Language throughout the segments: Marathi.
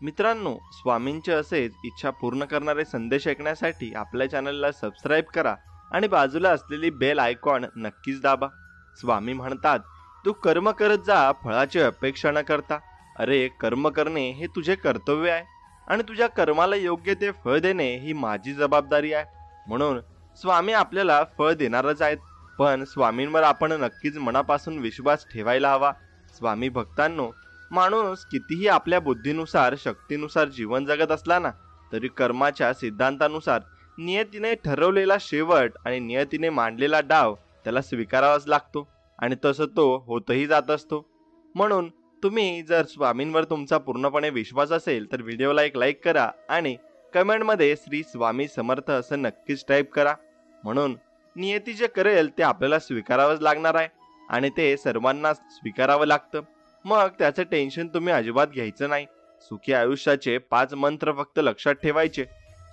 मित्रांनो, स्वामींचे असेच इच्छा पूर्ण करणारे संदेश ऐकण्यासाठी आपल्या चॅनलला सबस्क्राईब करा आणि बाजूला असलेली बेल आयकॉन नक्कीच दाबा. स्वामी म्हणतात, तू कर्म करत जा, फळाची अपेक्षा न करता. अरे, कर्म करणे हे तुझे कर्तव्य आहे आणि तुझ्या कर्माला योग्य ते फळ देणे ही माझी जबाबदारी आहे. म्हणून स्वामी आपल्याला फळ देणारच आहेत, पण स्वामींवर आपण नक्कीच मनापासून विश्वास ठेवायला हवा. स्वामी भक्तांनो, माणूस कितीही आपल्या बुद्धीनुसार शक्तीनुसार जीवन जगत असला ना, तरी कर्माच्या सिद्धांतानुसार नियतीने ठरवलेला शेवट आणि नियतीने मांडलेला डाव त्याला स्वीकारावाच लागतो आणि तसं तो होतही जात असतो. म्हणून तुम्ही जर स्वामींवर तुमचा पूर्णपणे विश्वास असेल तर व्हिडिओला एक लाईक करा आणि कमेंटमध्ये श्री स्वामी समर्थ असं नक्कीच टाईप करा. म्हणून नियती जे करेल ते आपल्याला स्वीकारावंच लागणार आहे आणि ते सर्वांना स्वीकारावं लागतं. मग त्याचं टेन्शन तुम्ही अजिबात घ्यायचं नाही. सुखी आयुष्याचे 5 मंत्र फक्त लक्षात ठेवायचे.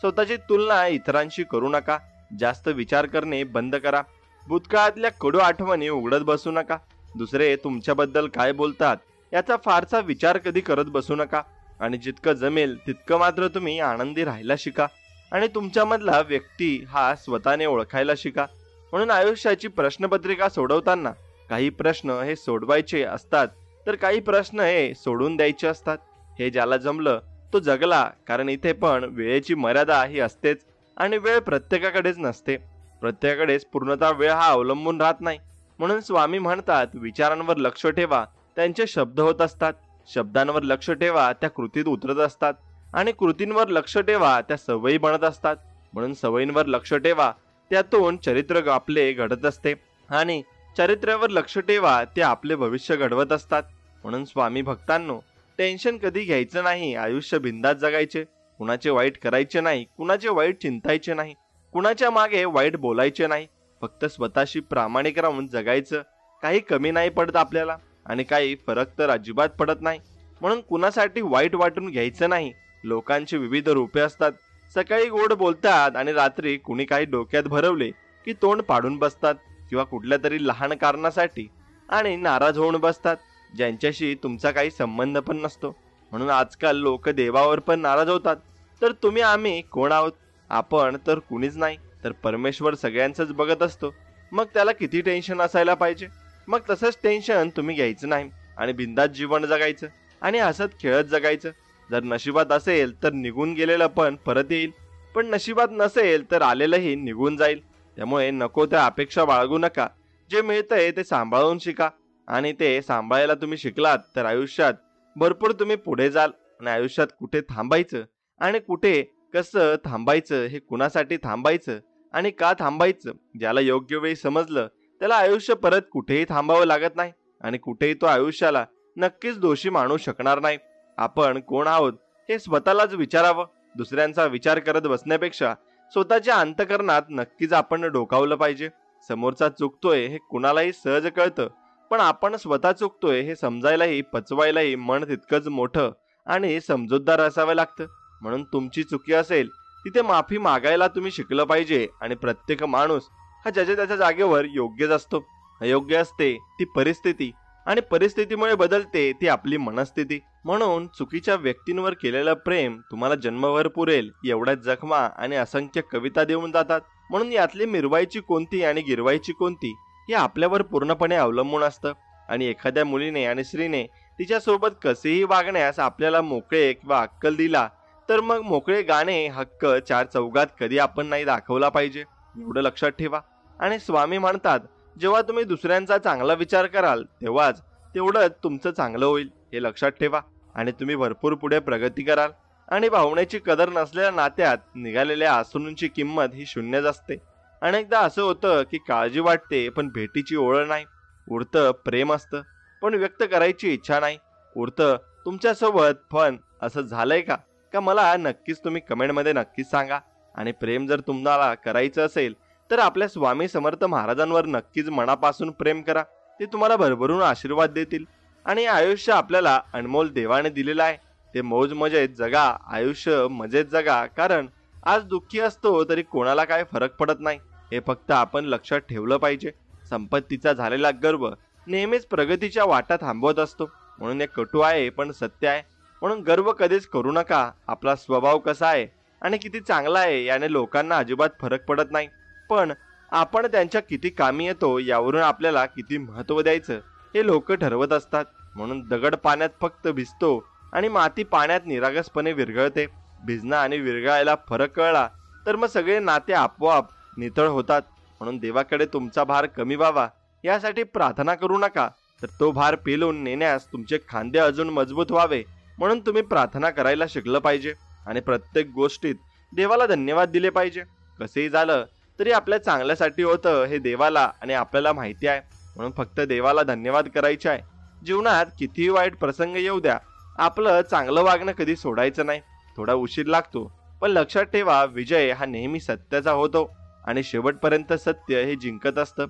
स्वतःची तुलना इतरांशी करू नका. जास्त विचार करणे बंद करा. भूतकाळातल्या कडू आठवणी उघडत बसू नका. दुसरे तुमच्याबद्दल काय बोलतात याचा फारसा विचार कधी करत बसू नका आणि जितकं जमेल तितकं मात्र तुम्ही आनंदी राहायला शिका आणि तुमच्यामधला व्यक्ती हा स्वतःने ओळखायला शिका. म्हणून आयुष्याची प्रश्नपत्रिका सोडवताना काही प्रश्न हे सोडवायचे असतात तर काही प्रश्न हे सोडून द्यायचे असतात. हे ज्याला जमलं तो जगला, कारण इथे पण वेळेची मर्यादा ही असतेच आणि वेळ प्रत्येकाकडेच नसते. प्रत्येकाकडेच पूर्णतः वेळ हा अवलंबून राहत नाही. म्हणून स्वामी म्हणतात, विचारांवर लक्ष ठेवा, त्यांचे शब्द होत असतात. शब्दांवर लक्ष ठेवा, त्या कृतीत उतरत असतात आणि कृतींवर लक्ष ठेवा, त्या सवयी बनत असतात. म्हणून सवयींवर लक्ष ठेवा, त्यातून चरित्र आपले घडत असते आणि चरित्रावर लक्ष ठेवा, ते आपले भविष्य घडवत असतात. म्हणून स्वामी भक्तांनो, टेन्शन कधी घ्यायचं नाही. आयुष्य बिंदास जगायचे. कुणाचे वाईट करायचे नाही, कुणाचे वाईट चिंतायचे नाही, कुणाच्या मागे वाईट बोलायचे नाही. फक्त स्वतःशी प्रामाणिक राहून जगायचं. काही कमी नाही पडत आपल्याला आणि काही फरक तर अजिबात पडत नाही. म्हणून कुणासाठी वाईट वाटून घ्यायचं नाही. लोकांची विविध रूपे असतात. सकाळी गोड बोलतात आणि रात्री कुणी काही डोक्यात भरवले की तोंड पाडून बसतात किंवा कुठल्या तरी लहान कारणासाठी आणि नाराज होऊन बसतात, ज्यांच्याशी तुमचा काही संबंध पण नसतो. म्हणून आजकाल लोक देवावर पण नाराज होतात. तर तुम्ही आम्ही कोण आहोत? आपण तर कुणीच नाही, तर परमेश्वर सगळ्यांचंच बघत असतो. मग त्याला किती टेन्शन असायला पाहिजे? मग तसंच टेन्शन तुम्ही घ्यायचं नाही आणि बिंदास जीवन जगायचं आणि हसत खेळत जगायचं. जर नशिबात असेल तर निघून गेलेलं पण परत येईल, पण नशिबात नसेल तर आलेलंही निघून जाईल. त्यामुळे नको त्या अपेक्षा बाळगू नका. जे मिळतंय ते सांभाळून शिका आणि ते सांभाळायला तुम्ही शिकलात तर आयुष्यात भरपूर तुम्ही पुढे जाल. आणि आयुष्यात कुठे थांबायचं आणि कुठे कसं थांबायचं, हे कुणासाठी थांबायचं आणि का थांबायचं, ज्याला योग्य वेळी समजलं त्याला आयुष्य परत कुठेही थांबावं लागत नाही आणि कुठेही तो आयुष्याला नक्कीच दोषी मानू शकणार नाही. आपण कोण आहोत हे स्वतःलाच विचारावं. दुसऱ्यांचा विचार करत बसण्यापेक्षा स्वतःच्या अंतःकरणात नक्कीच आपण डोकावलं पाहिजे. समोरचा चुकतोय हे कुणालाही सहज कळतं, पण आपण स्वतः चुकतोय हे समजायलाही पचवायलाही मन तितकंच मोठं आणि समजूतदार असावं लागतं. म्हणून तुमची चुकी असेल तिथे माफी मागायला तुम्ही शिकलं पाहिजे आणि प्रत्येक माणूस हा ज्याच्या त्याच्या जागेवर योग्यच असतो. अयोग्य असते ती परिस्थिती आणि परिस्थितीमुळे बदलते ती आपली मनस्थिती. म्हणून चुकीच्या व्यक्तींवर केलेलं प्रेम तुम्हाला जन्मभर पुरेल एवढ्या जखमा आणि असंख्य कविता देऊन जातात. म्हणून यातली मिरवायची कोणती आणि गिरवायची कोणती हे आपल्यावर पूर्णपणे अवलंबून असतं आणि एखाद्या मुलीने आणि स्त्रीने तिच्यासोबत कसेही वागण्यास आपल्याला मोकळे किंवा अक्कल दिला तर मग मोकळे गाणे हक्क 4 चौघात कधी आपण नाही दाखवला पाहिजे, एवढं लक्षात ठेवा. आणि स्वामी म्हणतात, जेव्हा तुम्ही दुसऱ्यांचा चांगला विचार कराल तेव्हाच तेवढंच तुमचं चांगलं होईल, हे लक्षात ठेवा आणि तुम्ही भरपूर पुढे प्रगती कराल. आणि भावनेची कदर नसलेल्या नात्यात निघालेल्या आसुंची किंमत ही शून्यच असते. अनेकदा असं होतं की काळजी वाटते पण भेटीची ओळ नाही. उरतं प्रेम असतं पण व्यक्त करायची इच्छा नाही. उरतं तुमच्यासोबत पण असं झालंय का मला नक्कीच तुम्ही कमेंटमध्ये नक्कीच सांगा. आणि प्रेम जर तुम्हाला करायचं असेल तर आपल्या स्वामी समर्थ महाराजांवर नक्कीच मनापासून प्रेम करा. ते तुम्हाला भरभरून आशीर्वाद देतील आणि आयुष्य आपल्याला अनमोल देवाने दिलेलं आहे. ते मौज मजेत जगा, आयुष्य मजेत जगा. कारण आज दुःखी असतो तरी कोणाला काय फरक पडत नाही, हे फक्त आपण लक्षात ठेवलं पाहिजे. संपत्तीचा झालेला गर्व नेहमीच प्रगतीच्या वाटा थांबवत असतो. म्हणून हे कटू आहे पण सत्य आहे. म्हणून गर्व कधीच करू नका. आपला स्वभाव कसा आहे आणि किती चांगला आहे याने लोकांना अजिबात फरक पडत नाही, पण आपण त्यांच्या किती कामी येतो यावरून आपल्याला किती महत्त्व द्यायचं हे लोक ठरवत असतात. म्हणून दगड पाण्यात फक्त भिजतो आणि माती पाण्यात निरागसपणे विरघळते. भिजणं आणि विरघळायला फरक कळला तर मग सगळे नाते आपोआप नितळ होतात. म्हणून देवाकडे तुमचा भार कमी व्हावा यासाठी प्रार्थना करू नका, तर तो भार पेलून नेण्यास तुमचे खांदे अजून मजबूत व्हावे म्हणून तुम्ही प्रार्थना करायला शिकलं पाहिजे आणि प्रत्येक गोष्टीत देवाला धन्यवाद दिले पाहिजे. कसेही झालं तरी आपल्या चांगल्यासाठी होतं हे देवाला आणि आपल्याला माहिती आहे, म्हणून फक्त देवाला धन्यवाद करायचे आहे. जीवनात कितीही वाईट प्रसंग येऊ द्या, आपलं चांगलं वागणं कधी सोडायचं नाही. थोडा उशीर लागतो, पण लक्षात ठेवा विजय हा नेहमी सत्याचा होतो आणि शेवटपर्यंत सत्य हे जिंकत असतं.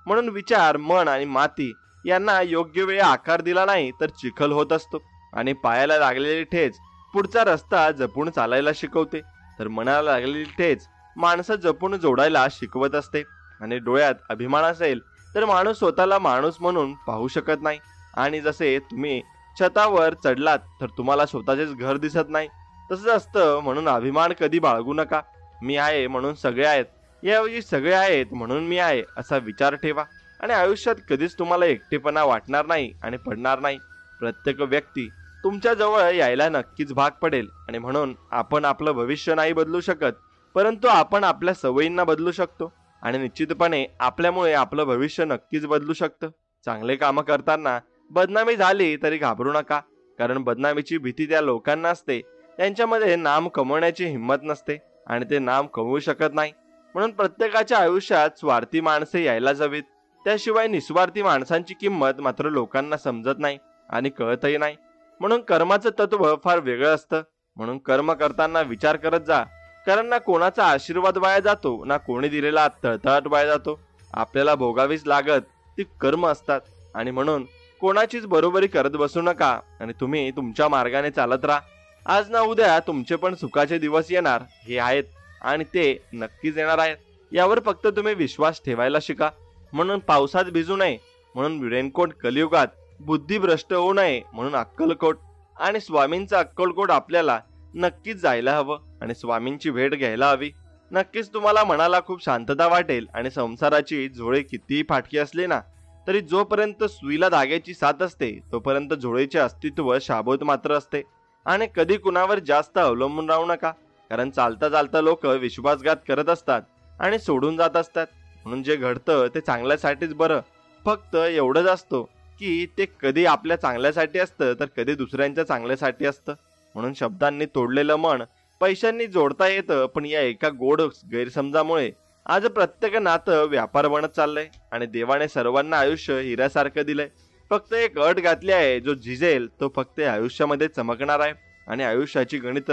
म्हणून विचार, मन आणि माती यांना योग्य वेळी आकार दिला नाही तर चिखल होत असतो आणि पायाला लागलेली ठेच पुढचा रस्ता जपून चालायला शिकवते, तर मनाला लागलेली ठेच माणसं जपून जोडायला शिकवत असते. आणि डोळ्यात अभिमान असेल तर माणूस स्वतःला माणूस म्हणून पाहू शकत नाही. आणि जसे तुम्ही छतावर चढलात तर तुम्हाला स्वतःचेच घर दिसत नाही, तसंच असतं. म्हणून अभिमान कधी बाळगू नका. मी आहे म्हणून सगळे आहेत, याऐवजी सगळे आहेत म्हणून मी आहे असा विचार ठेवा आणि आयुष्यात कधीच तुम्हाला एकटेपणा वाटणार नाही आणि पडणार नाही. प्रत्येक व्यक्ती तुमच्या जवळ यायला नक्कीच भाग पडेल आणि म्हणून आपण आपलं भविष्य नाही बदलू शकत, परंतु आपण आपल्या सवयींना बदलू शकतो आणि निश्चितपणे आपल्यामुळे आपलं भविष्य नक्कीच बदलू शकतं. चांगले कामं करताना बदनामी झाली तरी घाबरू नका, कारण बदनामीची भीती त्या लोकांना असते त्यांच्यामध्ये नाम कमवण्याची हिंमत नसते आणि ते नाम कमवू शकत नाही. म्हणून प्रत्येकाच्या आयुष्यात स्वार्थी माणसे यायलाच हवीत, त्याशिवाय निस्वार्थी माणसांची किंमत मात्र लोकांना समजत नाही आणि कळतही नाही. म्हणून कर्माचं तत्व फार वेगळं असतं. म्हणून कर्म करताना विचार करत जा, कारण ना कोणाचा आशीर्वाद वाया जातो ना कोणी दिलेला तळतळाट वाया जातो. आपल्याला भोगावीच लागत ती कर्म असतात आणि म्हणून कोणाचीच बरोबरी करत बसू नका आणि तुम्ही तुमच्या मार्गाने चालत राहा. आज ना उद्या तुमचे पण सुखाचे दिवस येणार हे आहेत आणि ते नक्कीच येणार आहेत, यावर फक्त तुम्ही विश्वास ठेवायला शिका. म्हणून पावसात भिजू नये म्हणून रेनकोट, कलियुगात बुद्धी भ्रष्ट होऊ नये म्हणून अक्कलकोट. आणि स्वामींचा अक्कलकोट आपल्याला नक्कीच जायला हवं आणि स्वामींची भेट घ्यायला हवी. नक्कीच तुम्हाला मनाला खूप शांतता वाटेल आणि संसाराची झोळे कितीही फाटकी असली ना तरी जोपर्यंत सुईला धाग्याची साथ असते तोपर्यंत झोळेचे अस्तित्व शाबूत मात्र असते. आणि कधी कुणावर जास्त अवलंबून राहू नका, कारण चालता चालता लोक विश्वासघात करत असतात आणि सोडून जात असतात. म्हणून जे घडतं ते चांगल्यासाठीच बरं, फक्त एवढंच असतं की ते कधी आपल्या चांगल्यासाठी असतं तर कधी दुसऱ्यांच्या चांगल्यासाठी असतं. म्हणून शब्दांनी तोडलेलं मन पैशांनी जोडता येतं, पण या एका गोड गैरसमजामुळे आज प्रत्येक नातं व्यापार बनत चाललंय आणि देवाने सर्वांना आयुष्य हिऱ्यासारखं दिलंय. फक्त एक अट घातली आहे, जो झिजेल तो फक्त आयुष्यामध्ये चमकणार आहे. आणि आयुष्याची गणित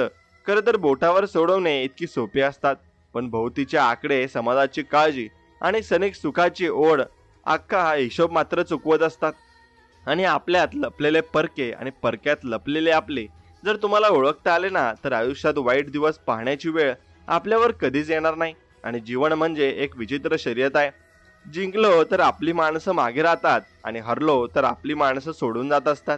खरं तर बोटावर सोडवणे इतकी सोपी असतात, पण भोवतीचे आकडे, समाजाची काळजी आणि क्षणिक सुखाची ओढ अख्खा हा हिशोब मात्र चुकवत असतात. आणि आपल्यात लपलेले परके आणि परक्यात लपलेले आपले जर तुम्हाला ओळखता आले ना तर आयुष्यात वाईट दिवस पाहण्याची वेळ आपल्यावर कधीच येणार नाही. आणि जीवन म्हणजे एक विचित्र शर्यत आहे. जिंकलो तर आपली माणसं मागे राहतात आणि हरलो तर आपली माणसं सोडून जात असतात.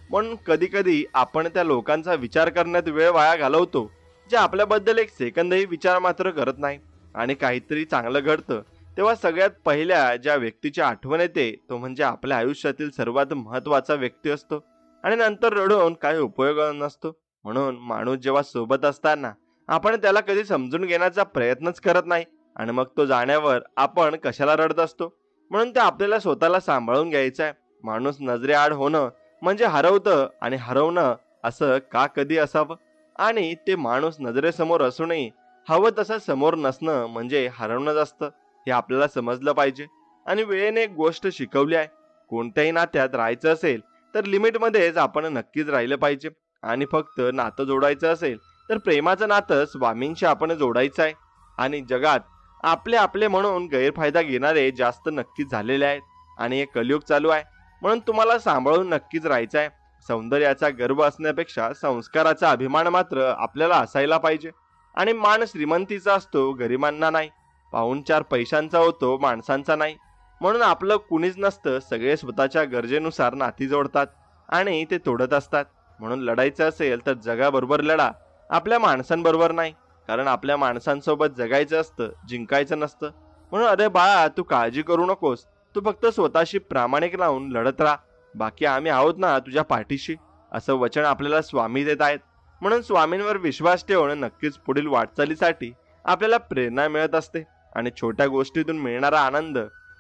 म्हणून कधी कधी आपण त्या लोकांचा विचार करण्यात वेळ वाया घालवतो जे आपल्याबद्दल एक सेकंदही विचार मात्र करत नाही. आणि काहीतरी चांगलं घडतं तेव्हा सगळ्यात पहिल्या ज्या व्यक्तीची आठवण येते तो म्हणजे आपल्या आयुष्यातील सर्वात महत्त्वाचा व्यक्ती असतो. आणि नंतर रडून काही उपयोग नसतो. म्हणून माणूस जेव्हा सोबत असताना आपण त्याला कधी समजून घेण्याचा प्रयत्नच करत नाही आणि मग तो जाण्यावर आपण कशाला रडत असतो. म्हणून ते आपल्याला स्वतःला सांभाळून घ्यायचं आहे. माणूस नजरेआड होणं म्हणजे हरवतं आणि हरवणं असं का कधी असावं. आणि ते माणूस नजरेसमोर असूनही हवं तसं समोर नसणं म्हणजे हरवणंच असतं, हे आपल्याला समजलं पाहिजे. आणि वेळेने एक गोष्ट शिकवली आहे, कोणत्याही नात्यात राहायचं असेल तर लिमिटमध्येच आपण नक्कीच राहिलं पाहिजे. आणि फक्त नातं जोडायचं असेल तर प्रेमाचं नातं स्वामींशी आपण जोडायचं आहे. आणि जगात आपले आपले म्हणून गैरफायदा घेणारे जास्त नक्कीच झालेले आहेत आणि हे कलियुग चालू आहे. म्हणून तुम्हाला सांभाळून नक्कीच राहायचं आहे. सौंदर्याचा गर्व असण्यापेक्षा संस्काराचा अभिमान मात्र आपल्याला असायला पाहिजे. आणि मान श्रीमंतीचा असतो, गरिबांना नाही. पाहुणचार पैशांचा होतो, माणसांचा नाही. म्हणून आपलं कुणीच नसतं, सगळे स्वतःच्या गरजेनुसार नाती जोडतात आणि ते तोडत असतात. म्हणून लढायचं असेल तर जगाबरोबर लढा, आपल्या माणसांबरोबर नाही. कारण आपल्या माणसांसोबत जगायचं असतं, जिंकायचं नसतं. म्हणून अरे बाळा, तू काळजी करू नकोस. तू फक्त स्वतःशी प्रामाणिक राहून लढत राहा. बाकी आम्ही आहोत ना तुझ्या पाठीशी, असं वचन आपल्याला स्वामी देत आहेत. म्हणून स्वामींवर विश्वास ठेवणं नक्कीच पुढील वाटचालीसाठी आपल्याला प्रेरणा मिळत असते. आणि छोट्या गोष्टीतून मिळणारा आनंद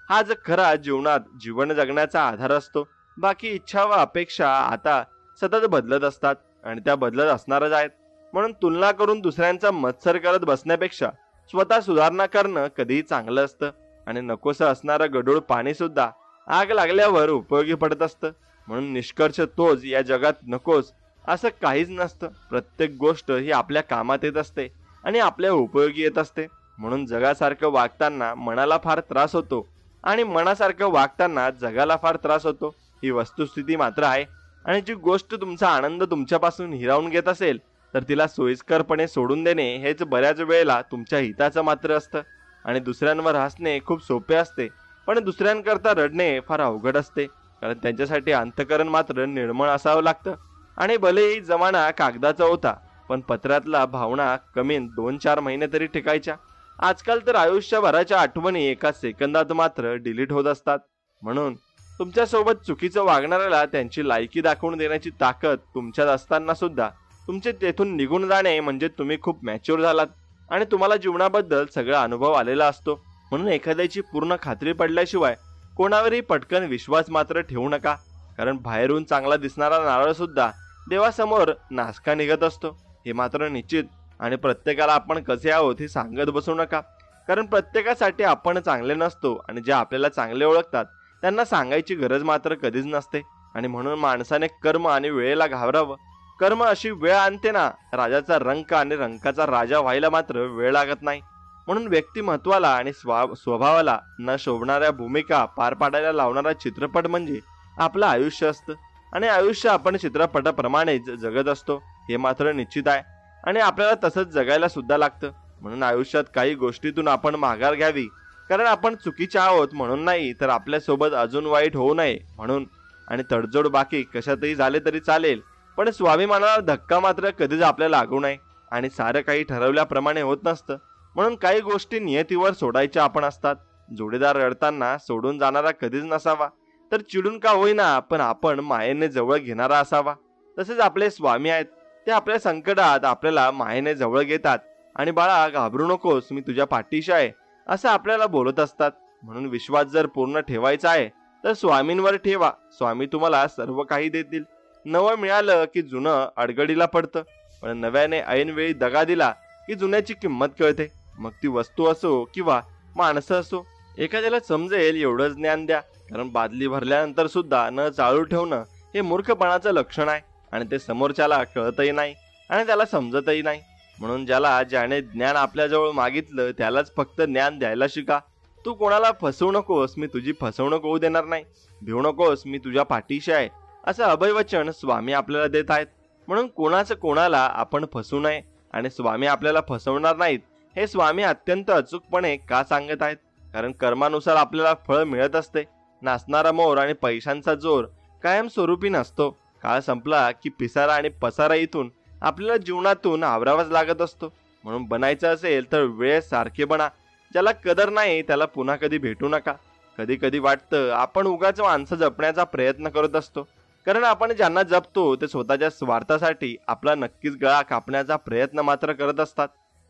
हाच खरा जीवनात जीवन जगण्याचा आधार असतो. बाकी इच्छा व अपेक्षा आता सतत बदलत असतात आणि त्या बदलत असणारच आहेत. म्हणून तुलना करून दुसऱ्यांचा मत्सर करत बसण्यापेक्षा स्वतः सुधारणा करणं कधीही चांगलं असतं. आणि नकोसं असणारं गढूळ पाणी सुद्धा आग लागल्यावर उपयोगी पडत असतं. म्हणून निष्कर्ष तोच, या जगात नकोस असं काहीच नसतं. प्रत्येक गोष्ट ही आपल्या कामात येत असते आणि आपल्या उपयोगी येत असते. म्हणून जगासारखं वागताना मनाला फार त्रास होतो आणि मनासारखं वागताना जगाला फार त्रास होतो, ही वस्तुस्थिती मात्र आहे. आणि जी गोष्ट तुमचा आनंद तुमच्यापासून हिरावून घेत असेल तर तिला सोयीस्करपणे सोडून देणे हेच बऱ्याच वेळेला तुमच्या हिताचं मात्र असतं. आणि दुसऱ्यांवर हसणे खूप सोपे असते, पण दुसऱ्यांकरता रडणे फार अवघड असते. कारण त्यांच्यासाठी अंतःकरण मात्र निर्मळ असावं लागतं. आणि भलेही जमाना कागदाचा होता, पण पत्रातला भावना कमीत 2-4 महिने तरी टिकायच्या. आजकाल तर आयुष्यभराच्या आठवणी एका सेकंदात मात्र डिलीट होत असतात. म्हणून तुमच्यासोबत चुकीचं वागणाऱ्याला त्यांची लायकी दाखवून देण्याची ताकद तुमच्यात असताना सुद्धा तुमचे तेथून निघून जाणे म्हणजे तुम्ही खूप मॅच्युअर झालात आणि तुम्हाला जीवनाबद्दल सगळा अनुभव आलेला असतो. म्हणून एखाद्याची पूर्ण खात्री पडल्याशिवाय कोणावरही पटकन विश्वास मात्र ठेवू नका. कारण बाहेरून चांगला दिसणारा नारळ सुद्धा देवासमोर नासका निघत असतो, हे मात्र निश्चित. आणि प्रत्येकाला आपण कसे आहोत हे सांगत बसू नका. कारण प्रत्येकासाठी आपण चांगले नसतो आणि जे आपल्याला चांगले ओळखतात त्यांना सांगायची गरज मात्र कधीच नसते. आणि म्हणून माणसाने कर्म आणि वेळेला घाबरावं. कर्म अशी वेळ आणते ना, राजाचा रंक आणि रंकाचा राजा व्हायला मात्र वेळ लागत नाही. म्हणून व्यक्तिमत्वाला आणि स्वभावाला न शोभणाऱ्या भूमिका पार पाडायला लावणारा चित्रपट म्हणजे आपलं आयुष्य असतं. आणि आयुष्य आपण चित्रपटाप्रमाणेच जगत असतो, हे मात्र निश्चित आहे. आणि आपल्याला तसंच जगायला सुद्धा लागतं. म्हणून आयुष्यात काही गोष्टीतून आपण माघार घ्यावी. कारण आपण चुकीचे आहोत म्हणून नाही, तर आपल्यासोबत अजून वाईट होऊ नये म्हणून. आणि तडजोड बाकी कशातही झाले तरी चालेल, पण स्वाभिमानाला धक्का मात्र कधीच आपल्याला लागू नये. आणि सारं काही ठरवल्याप्रमाणे होत नसतं. म्हणून काही गोष्टी नियतीवर सोडायच्या आपण असतात. जोडीदार रडताना सोडून जाणारा कधीच नसावा, तर चिडून का होईना पण आपण मायेने जवळ घेणारा असावा. तसेच आपले स्वामी आहेत, ते आपल्या संकटात आपल्याला मायेने जवळ घेतात आणि बाळा घाबरू नकोस, मी तुझ्या पाठीशी आहे असं आपल्याला बोलत असतात. म्हणून विश्वास जर पूर्ण ठेवायचा आहे तर स्वामींवर ठेवा. स्वामी तुम्हाला सर्व काही देतील. नवं मिळालं की जुनं अडगडीला पडतं, पण नव्याने ऐनवेळी दगा दिला की जुन्याची किंमत कळते. मग ती वस्तू असो किंवा माणसं असो. एखाद्याला समजेल एवढंच ज्ञान द्या. कारण बादली भरल्यानंतर सुद्धा न चालू ठेवणं हे मूर्खपणाचं लक्षण आहे. आणि ते समोरच्याला कळतही नाही आणि त्याला समजतही नाही. म्हणून ज्याने ज्ञान आपल्याजवळ मागितलं त्यालाच फक्त ज्ञान द्यायला शिका. तू कोणाला फसवू नकोस, मी तुझी फसवणूक होऊ देणार नाही. भिवू नकोस, मी तुझ्या पाठीशी आहे असं अभयवचन स्वामी आपल्याला देत आहेत. म्हणून कोणाचं कोणाला आपण फसवू नये आणि स्वामी आपल्याला फसवणार नाहीत हे स्वामी अत्यंत अचूकपणे का सांगत आहेत. कारण कर्मानुसार आपल्याला फळ मिळत असते. नाचणारा मोर आणि पैशांचा जोर कायमस्वरूपी नसतो. काळ संपला की पिसारा आणि पसारा इथून आपल्याला जीवनातून आवरावाच लागत असतो. म्हणून बनायचं असेल तर वेळेस सारखे बना. ज्याला कदर नाही त्याला पुन्हा कधी भेटू नका. कधी कधी वाटतं आपण उगाच माणसं जपण्याचा प्रयत्न करत असतो. कारण आपण ज्यांना जपतो ते स्वतःच्या स्वार्थासाठी आपला नक्कीच गळा कापण्याचा प्रयत्न मात्र करत असतात.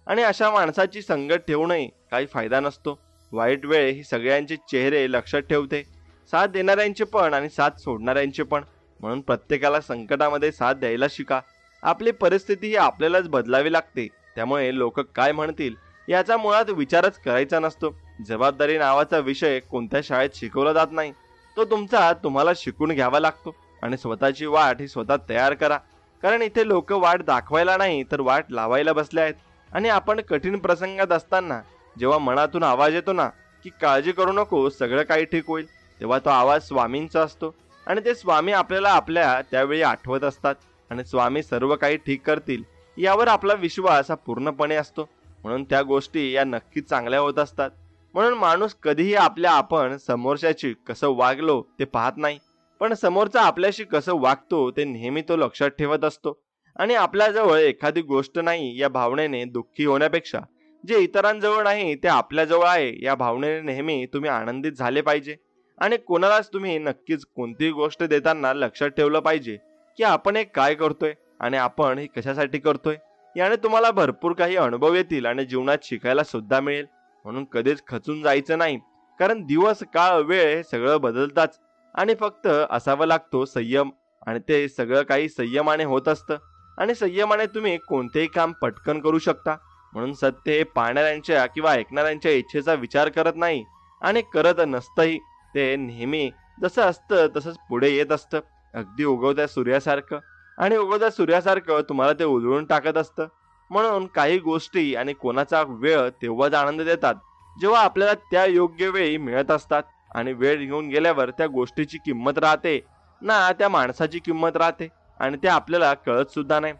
आणि अशा माणसाची संगत ठेवूनही काही फायदा नसतो. वाईट वेळ ही सगळ्यांचे चेहरे लक्षात ठेवते, साथ देणाऱ्यांचे पण आणि साथ सोडणाऱ्यांचे पण. म्हणून प्रत्येकाला संकटामध्ये साथ द्यायला शिका. आपली परिस्थिती ही आपल्यालाच बदलावी लागते. त्यामुळे लोक काय म्हणतील याचा मुळात विचारच करायचा नसतो. जबाबदारी नावाचा विषय कोणत्या शाळेत शिकवला जात नाही. तो तुम्हाला शिकून घ्यावा लागतो. आणि स्वतःची वाट ही स्वतः तयार करा. कारण इथे लोक वाट दाखवायला नाही तर वाट लावायला बसले आहेत. आणि आपण कठीण प्रसंगात असताना जेव्हा मनातून आवाज येतो ना की काळजी करू नको, सगळं काही ठीक होईल, तेव्हा तो आवाज स्वामींचा असतो. आणि ते स्वामी आपल्याला आपल्या त्यावेळी आठवत असतात. आणि स्वामी सर्व काही ठीक करतील यावर आपला विश्वास हा पूर्णपणे असतो. म्हणून त्या गोष्टी या नक्कीच चांगल्या होत असतात. म्हणून माणूस कधीही आपण समोरच्याची कसं वागलो ते पाहत नाही, पण समोरचा आपल्याशी कसं वागतो ते नेहमी तो लक्षात ठेवत असतो. आणि आपल्याजवळ एखादी गोष्ट नाही या भावनेने दुःखी होण्यापेक्षा जे इतरांजवळ नाही ते आपल्याजवळ आहे या भावनेने नेहमी तुम्ही आनंदित झाले पाहिजे. आणि कोणालाच तुम्ही नक्कीच कोणतीही गोष्ट देताना लक्षात ठेवलं पाहिजे की आपण हे काय करतोय आणि आपण हे कशासाठी करतोय. याने तुम्हाला भरपूर काही अनुभव येतील आणि जीवनात शिकायला सुद्धा मिळेल. म्हणून कधीच खचून जायचं नाही, कारण दिवस काळ वेळ हे सगळं बदलताच. आणि फक्त असावं लागतो संयम, आणि ते सगळं काही संयमाने होत असतं. आणि संयमाने तुम्ही कोणतेही काम पटकन करू शकता. म्हणून सत्य हे पाहणाऱ्यांच्या किंवा ऐकणाऱ्यांच्या इच्छेचा विचार करत नाही आणि करत नसतंही. ते नेहमी जसं असतं तसंच पुढे येत असतं, अगदी उगवत्या सूर्यासारखं. आणि उगवत्या सूर्यासारखं तुम्हाला ते उधळून टाकत असतं. म्हणून काही गोष्टी आणि कोणाचा वेळ तेव्हाच आनंद देतात जेव्हा आपल्याला त्या योग्य वेळी मिळत असतात. आणि वेळ निघून गेल्यावर त्या गोष्टीची किंमत राहते ना त्या माणसाची किंमत राहते, आणि ते आपल्याला कळत सुद्धा नाही.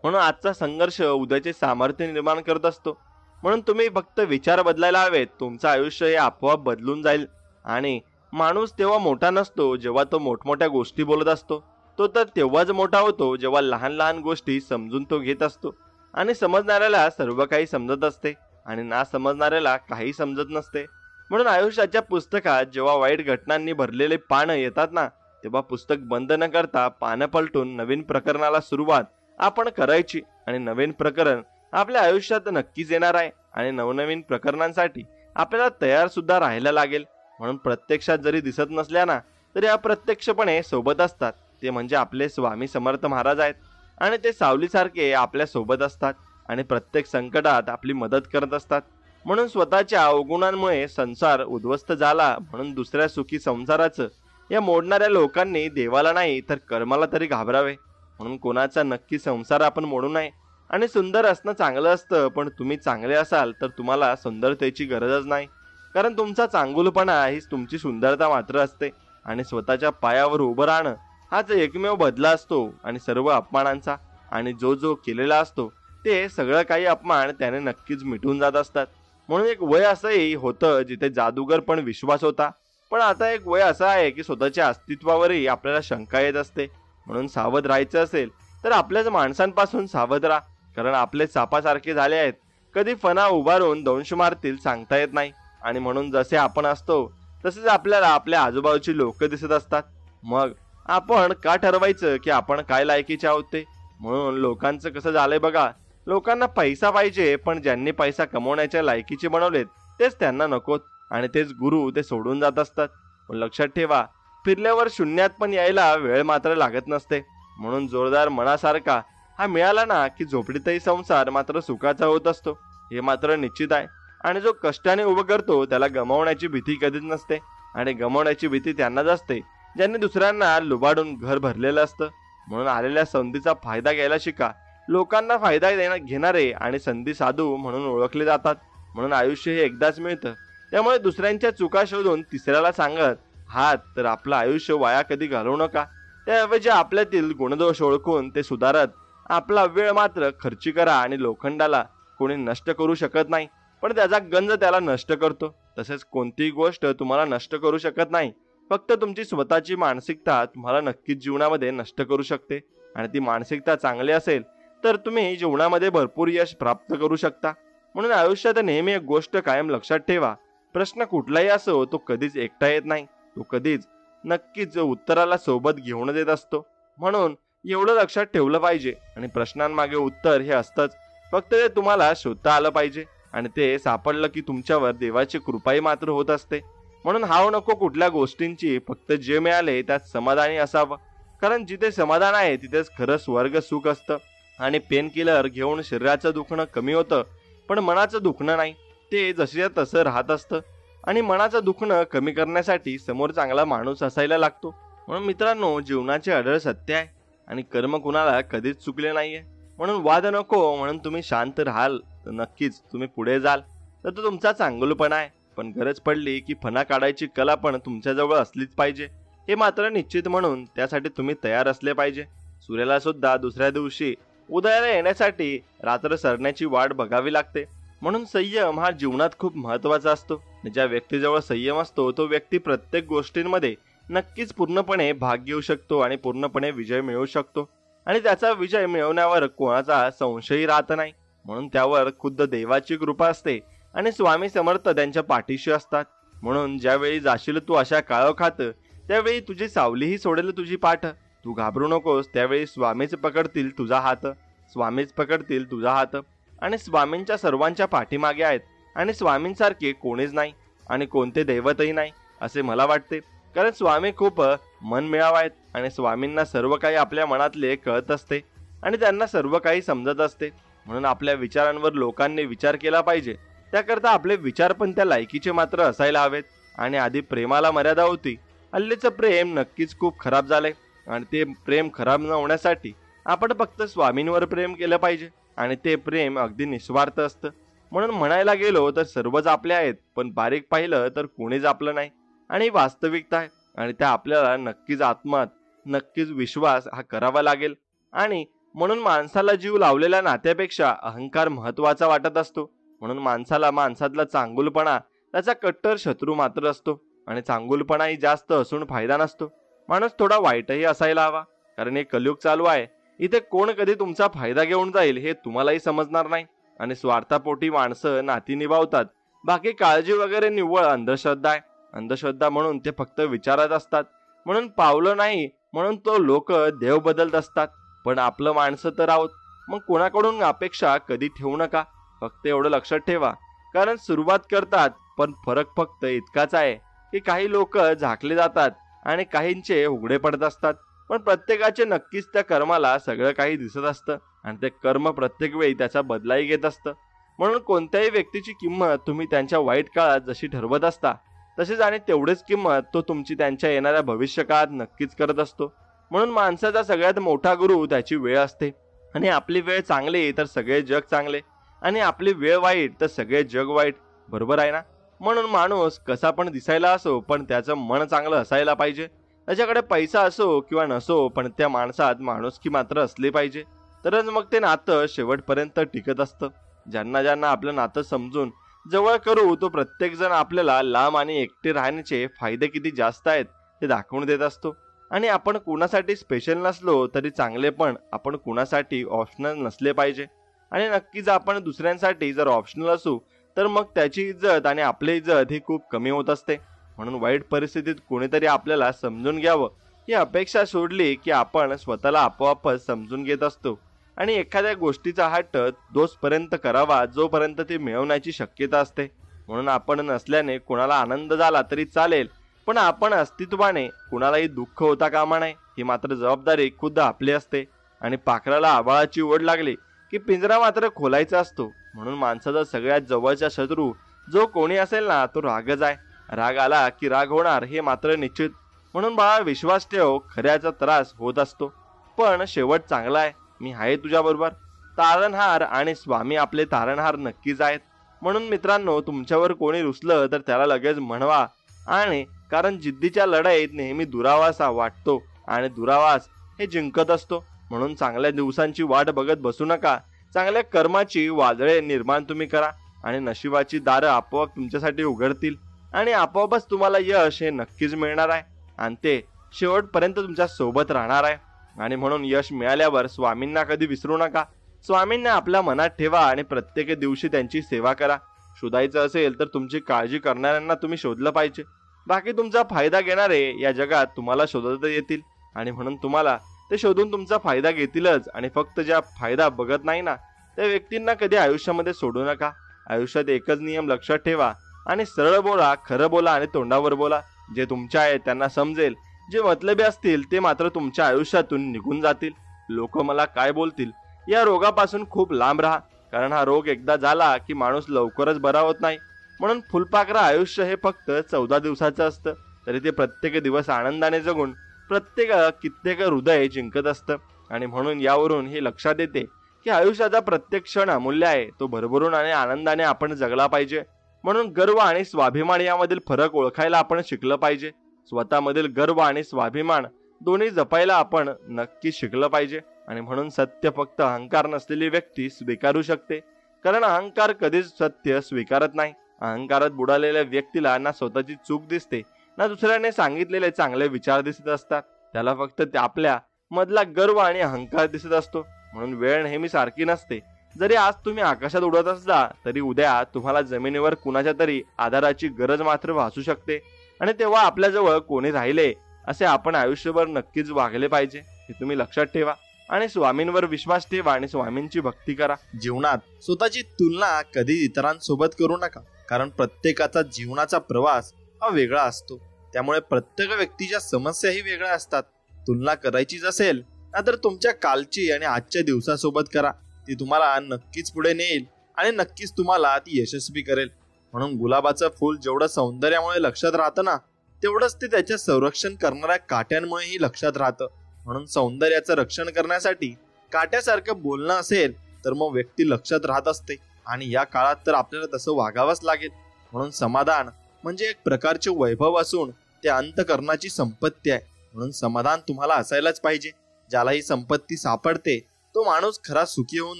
म्हणून आजचा संघर्ष उद्याचे सामर्थ्य निर्माण करत असतो. म्हणून तुम्ही फक्त विचार बदलायला हवेत, तुमचं आयुष्य हे आपोआप बदलून जाईल. आणि माणूस तेव्हा मोठा नसतो जेव्हा तो मोठमोठ्या गोष्टी बोलत असतो, तो तर तेव्हाच मोठा होतो जेव्हा लहान लहान गोष्टी समजून तो घेत असतो. आणि समजणाऱ्याला सर्व काही समजत असते आणि ना समजणाऱ्याला काही समजत नसते. म्हणून आयुष्याच्या पुस्तकात जेव्हा वाईट घटनांनी भरलेले पानं येतात ना, तेव्हा पुस्तक बंद न करता पानं पलटून नवीन प्रकरणाला सुरुवात आपण करायची. आणि नवीन प्रकरण आपल्या आयुष्यात नक्कीच येणार आहे आणि नवनवीन प्रकरणांसाठी आपल्याला तयार सुद्धा राहायला लागेल. म्हणून प्रत्यक्षात जरी दिसत नसल्या ना तरी अप्रत्यक्षपणे सोबत असतात. ते म्हणजे आपले स्वामी समर्थ महाराज आहेत. आणि ते सावलीसारखे आपल्या सोबत असतात आणि प्रत्येक संकटात आपली मदत करत असतात. म्हणून स्वतःच्या अवगुणांमुळे संसार उद्ध्वस्त झाला म्हणून दुसऱ्या सुखी संसाराचं या मोडणाऱ्या लोकांनी देवाला नाही तर कर्माला तरी घाबरावे. म्हणून कोणाचा नक्की संसार आपण मोडू नये. आणि सुंदर असणं चांगलं असतं, पण तुम्ही चांगले असाल तर तुम्हाला सुंदरतेची गरजच नाही, कारण तुमचा चांगुलपणा हीच तुमची सुंदरता मात्र असते. आणि स्वतःच्या पायावर उभं राहणं हाच एकमेव बदला असतो आणि सर्व अपमानांचा. आणि जो केलेला असतो ते सगळं काही अपमान त्याने नक्कीच मिटून जात असतात. म्हणून एक वय असंही होतं जिथे जादूगर पण विश्वास होता, पण आता एक वय असं आहे की स्वतःच्या अस्तित्वावरही आपल्याला शंका येत असते. म्हणून सावध राहायचं असेल तर आपल्याच माणसांपासून सावध राहा, कारण आपले सापासारखे झाले आहेत. कधी फणा उभारून दंश मारतील सांगता येत नाही. आणि म्हणून जसे आपण असतो तसेच आपल्याला आपल्या आजूबाजूची लोक दिसत असतात. मग आपण का ठरवायचं की आपण काय लायकीचे आहोत ते. म्हणून लोकांचं कसं झालंय बघा, लोकांना पैसा पाहिजे, पण ज्यांनी पैसा कमवण्याच्या लायकीचे बनवलेत तेच त्यांना नकोत. आणि तेच गुरु ते सोडून जात असतात. पण लक्षात ठेवा, फिरल्यावर शून्यात पण यायला वेळ मात्र लागत नसते. म्हणून जोरदार मनासारखा हा मिळाला ना की झोपडीतही संसार मात्र सुखाचा होत असतो, हे मात्र निश्चित आहे. आणि जो कष्टाने उभं करतो त्याला गमावण्याची भीती कधीच नसते. आणि गमावण्याची भीती त्यांनाच असते ज्यांनी दुसऱ्यांना लुबाडून घर भरलेलं असतं. म्हणून आलेल्या संधीचा फायदा घ्यायला शिका. लोकांना फायदा घेणारे आणि संधी साधू म्हणून ओळखले जातात. म्हणून आयुष्य हे एकदाच मिळतं, त्यामुळे दुसऱ्यांच्या चुका शोधून तिसऱ्याला सांगत हात तर आपलं आयुष्य वाया कधी घालवू नका. त्याऐवजी आपल्यातील गुणदोष ओळखून ते सुधारत आपला वेळ मात्र खर्ची करा. आणि लोखंडाला कोणी नष्ट करू शकत नाही, पण त्याचा गंज त्याला नष्ट करतो. तसेच कोणतीही गोष्ट तुम्हाला नष्ट करू शकत नाही, फक्त तुमची स्वतःची मानसिकता तुम्हाला नक्कीच जीवनामध्ये नष्ट करू शकते. आणि ती मानसिकता चांगली असेल तर तुम्ही जीवनामध्ये भरपूर यश प्राप्त करू शकता. म्हणून आयुष्यात नेहमी एक गोष्ट कायम लक्षात ठेवा, प्रश्न कुठलाही असो तो कधीच एकटा येत नाही, तो कधीच नक्कीच उत्तराला सोबत घेऊन येत असतो. म्हणून एवढं लक्षात ठेवलं पाहिजे. आणि प्रश्नांमागे उत्तर हे असतंच, फक्त ते तुम्हाला शोधता आलं पाहिजे. आणि ते सापडलं की तुमच्यावर देवाची कृपाही मात्र होत असते. म्हणून हाव नको कुठल्या गोष्टींची, फक्त जे मिळाले त्यात समाधानी असावं, कारण जिथे समाधान आहे तिथेच खरं स्वर्ग सुख असतं. आणि पेन किलर घेऊन शरीराचं दुखणं कमी होतं, पण मनाचं दुखणं नाही, ते जसे तसं राहत असतं. आणि मनाचं दुखणं कमी करण्यासाठी समोर चांगला माणूस असायला लागतो. म्हणून मित्रांनो, जीवनाचे अढळ सत्य आहे आणि कर्म कुणाला कधीच चुकले नाहीये. म्हणून वाद नको, म्हणून तुम्ही शांत राहाल तर नक्कीच तुम्ही पुढे जाल, तर तो तुमचा चांगुलपणा आहे. पण गरज पडली की फणा काढायची कला पण तुमच्याजवळ असलीच पाहिजे, हे मात्र निश्चित. म्हणून त्यासाठी तुम्ही तयार असले पाहिजे. सूर्याला सुद्धा दुसऱ्या दिवशी उदयाला येण्यासाठी रात्र सरण्याची वाट बघावी लागते. म्हणून संयम हा जीवनात खूप महत्वाचा असतो. ज्या व्यक्तीजवळ संयम असतो तो व्यक्ती प्रत्येक गोष्टींमध्ये नक्कीच पूर्णपणे भाग घेऊ शकतो आणि पूर्णपणे विजय मिळवू शकतो आणि त्याचा विजय मिळवण्यावर कोणाचा संशयही राहत नाही. म्हणून त्यावर खुद्द देवाची कृपा असते आणि स्वामी समर्थ त्यांच्या पाठीशी असतात. म्हणून ज्यावेळी जाशील तू अशा काळोखात त्यावेळी तुझी सावलीही सोडेल तुझी पाठ. तू घाबरू नकोस, त्यावेळी स्वामीच पकडतील तुझा हात, स्वामीच पकडतील तुझा हात आणि स्वामींच्या सर्वांच्या पाठीमागे आहेत आणि स्वामींसारखे कोणीच नाही आणि कोणते दैवतही नाही असे मला वाटते. कारण स्वामी खूप मनमिळाव आहेत आणि स्वामींना सर्व काही आपल्या मनातले कळत असते आणि त्यांना सर्व काही समजत असते. म्हणून आपल्या विचारांवर लोकांनी विचार केला पाहिजे. त्याकरता आपले विचार पण त्या लायकीचे मात्र असायला हवेत. आणि आधी प्रेमाला मर्यादा होती. हल्लीचं प्रेम नक्कीच खूप खराब झालंय आणि ते प्रेम खराब न होण्यासाठी आपण फक्त स्वामींवर प्रेम केलं पाहिजे आणि ते प्रेम अगदी निस्वार्थ असतं. म्हणून म्हणायला गेलो तर सर्वच आपले आहेत, पण बारीक पाहिलं तर कोणीच आपलं नाही आणि वास्तविकता आहे आणि त्या आपल्याला नक्कीच आत्मात नक्कीच विश्वास हा करावा लागेल. आणि म्हणून माणसाला जीव लावलेल्या नात्यापेक्षा अहंकार महत्वाचा वाटत असतो. म्हणून माणसाला माणसातला चांगुलपणा त्याचा कट्टर शत्रू मात्र असतो आणि चांगुलपणाही जास्त असून फायदा नसतो. माणूस थोडा वाईटही असायला हवा, कारण हे कलयुग चालू आहे. इथे कोण कधी तुमचा फायदा घेऊन जाईल हे तुम्हालाही समजणार नाही आणि स्वार्थापोटी माणसं नाती निभावतात. बाकी काळजी वगैरे निव्वळ अंधश्रद्धा आहे. अंधश्रद्धा म्हणून ते फक्त विचारत असतात. म्हणून पावलं नाही म्हणून तो लोक देव बदलत असतात. पण आपलं माणसं तर आहोत. मग कोणाकडून अपेक्षा कधी ठेवू नका. फक्त एवढं लक्षात ठेवा, कारण सुरुवात करतात पण फरक फक्त इतकाच आहे की काही लोक झाकले जातात आणि काहींचे उघडे पडत असतात. पण प्रत्येकाचे नक्कीच त्या कर्माला सगळं काही दिसत असतं आणि ते कर्म प्रत्येक वेळी त्याचा बदलाही घेत असतं. म्हणून कोणत्याही व्यक्तीची किंमत तुम्ही त्यांच्या वाईट काळात जशी ठरवत असता तसेच आणि तेवढेच किंमत तो तुमची त्यांच्या येणाऱ्या भविष्य काळात नक्कीच करत असतो. म्हणून माणसाचा सगळ्यात मोठा गुरु त्याची वेळ असते आणि आपली वेळ चांगली तर सगळे जग चांगले आणि आपली वेळ वाईट तर सगळे जग वाईट. बरोबर आहे ना? म्हणून माणूस कसा पण दिसायला असो पण त्याचं मन चांगलं असायला पाहिजे. त्याच्याकडे पैसा असो किंवा नसो पण त्या माणसात माणुसकी मात्र असली पाहिजे. तरच मग ते नातं शेवटपर्यंत टिकत असतं. ज्यांना ज्यांना आपलं नातं समजून जवळ करू तो प्रत्येक जण आपल्याला लांब आणि एकटे राहण्याचे फायदे किती जास्त आहेत ते दाखवून देत असतो. आणि आपण कुणासाठी स्पेशल नसलो तरी चांगले, पण आपण कुणासाठी ऑप्शनल नसले पाहिजे. आणि नक्कीच आपण दुसऱ्यांसाठी जर ऑप्शनल असू तर मग त्याची इज्जत आणि आपली इज्जत ही खूप कमी होत असते. म्हणून वाईट परिस्थितीत कोणीतरी आपल्याला समजून घ्यावं ही अपेक्षा सोडली की आपण स्वतःला आपोआपच समजून घेत असतो आणि एखाद्या गोष्टीचा हट्ट तोचपर्यंत करावा जोपर्यंत ती मिळवण्याची शक्यता असते. म्हणून आपण नसल्याने कोणाला आनंद झाला तरी चालेल, पण आपण अस्तित्वाने कुणालाही दुःख होता कामा नये. ही मात्र जबाबदारी खुद्द आपली असते. आणि पाखराला आभाळाची ओढ लागली की पिंजरा मात्र खोलायचा असतो. म्हणून माणसाचा सगळ्यात जवळचा शत्रू जो कोणी असेल ना तो रागच आहे. राग आला की राग होणार हे मात्र निश्चित. म्हणून बाळा विश्वास ठेव, खऱ्याचा त्रास होत असतो पण शेवट चांगला आहे. मी आहे तुझ्या बरोबर. तारणहार आणि स्वामी आपले तारणहार नक्कीच आहेत. म्हणून मित्रांनो, तुमच्यावर कोणी रुसलं तर त्याला लगेच म्हणवा. आणि कारण जिद्दीच्या लढाईत नेहमी दुरावासा वाटतो आणि दुरावास हे जिंकत असतो. म्हणून चांगल्या दिवसांची वाट बघत बसू नका. चांगल्या कर्माची वादळे निर्माण तुम्ही करा आणि नशिबाची दारं आपोआप तुमच्यासाठी उघडतील आणि आपोआपच तुम्हाला यश हे नक्कीच मिळणार आहे आणि ते शेवटपर्यंत तुमच्या सोबत राहणार आहे. आणि म्हणून यश मिळाल्यावर स्वामींना कधी विसरू नका. स्वामींना आपल्या मनात ठेवा आणि प्रत्येक दिवशी त्यांची सेवा करा. शोधायचं असेल तर तुमची काळजी करणाऱ्यांना तुम्ही शोधलं पाहिजे. बाकी तुमचा फायदा घेणारे या जगात तुम्हाला शोधत येतील आणि म्हणून तुम्हाला ते शोधून तुमचा फायदा घेतीलच. आणि फक्त ज्या फायदा बघत नाही ना त्या व्यक्तींना कधी आयुष्यामध्ये सोडू नका. आयुष्यात एकच नियम लक्षात ठेवा आणि सरळ बोला, खरं बोला आणि तोंडावर बोला. जे तुमच्या आहे त्यांना समजेल. जे मतलबी असतील ते मात्र तुमच्या आयुष्यातून निघून जातील. लोक मला काय बोलतील या रोगापासून खूप लांब राहा, कारण हा रोग एकदा झाला की माणूस लवकरच बरा होत नाही. म्हणून फुलपाखरा आयुष्य हे फक्त 14 दिवसाचं असतं, तरी ते प्रत्येक दिवस आनंदाने जगून कित्येक हृदय जिंकत असतं. आणि म्हणून यावरून हे लक्षात येते की आयुष्याचा प्रत्येक क्षण अमूल्य आहे. तो भरभरून आणि आनंदाने आपण जगला पाहिजे. म्हणून गर्व आणि स्वाभिमान यामधील फरक ओळखायला आपण शिकलं पाहिजे. स्वतःमधील गर्व आणि स्वाभिमान दोन्ही जपायला आपण नक्की शिकलं पाहिजे. आणि म्हणून सत्य फक्त अहंकार नसलेली व्यक्ती स्वीकारू शकते, कारण अहंकार कधीच सत्य स्वीकारत नाही. अहंकारात बुडालेल्या व्यक्तीला ना स्वतःची चूक दिसते ना दुसऱ्याने सांगितलेले चांगले विचार दिसत असतात. त्याला फक्त आपल्या मधला गर्व आणि अहंकार दिसत असतो. म्हणून वेळ नेहमी सारखी नसते. जरी आज तुम्ही आकाशात उडत असला तरी उद्या तुम्हाला जमिनीवर कुणाच्या तरी आधाराची गरज मात्र भासू शकते. आणि तेव्हा आपल्याजवळ कोणी राहिले असे आपण आयुष्यभर नक्कीच वागले पाहिजे, हे तुम्ही लक्षात ठेवा. आणि स्वामींवर विश्वास ठेवा आणि स्वामींची भक्ती करा. जीवनात स्वतःची तुलना कधी इतरांसोबत करू नका, कारण प्रत्येकाचा जीवनाचा प्रवास हा वेगळा असतो. त्यामुळे प्रत्येक व्यक्तीच्या समस्याही वेगळ्या असतात. तुलना करायचीच असेल ना तर तुमच्या कालची आणि आजच्या दिवसासोबत करा. ती तुम्हाला नक्कीच पुढे नेईल आणि नक्कीच तुम्हाला ती यशस्वी करेल. म्हणून गुलाबाचं फूल जेवढं सौंदर्यामुळे लक्षात राहतं ना, तेवढंच ते त्याचे संरक्षण करणाऱ्या काट्यांमुळेही लक्षात राहतं. म्हणून सौंदर्याचं रक्षण करण्यासाठी काट्यासारखं बोलणं असेल तर मग व्यक्ती लक्षात राहत असते. आणि या काळात तर आपल्याला तसं वागावंच लागेल. म्हणून समाधान म्हणजे एक प्रकारचे वैभव असून ते अंतःकरणाची संपत्ती आहे. म्हणून समाधान तुम्हाला असायलाच पाहिजे. ज्याला ही संपत्ती सापडते तो माणूस खरा सुखी होऊन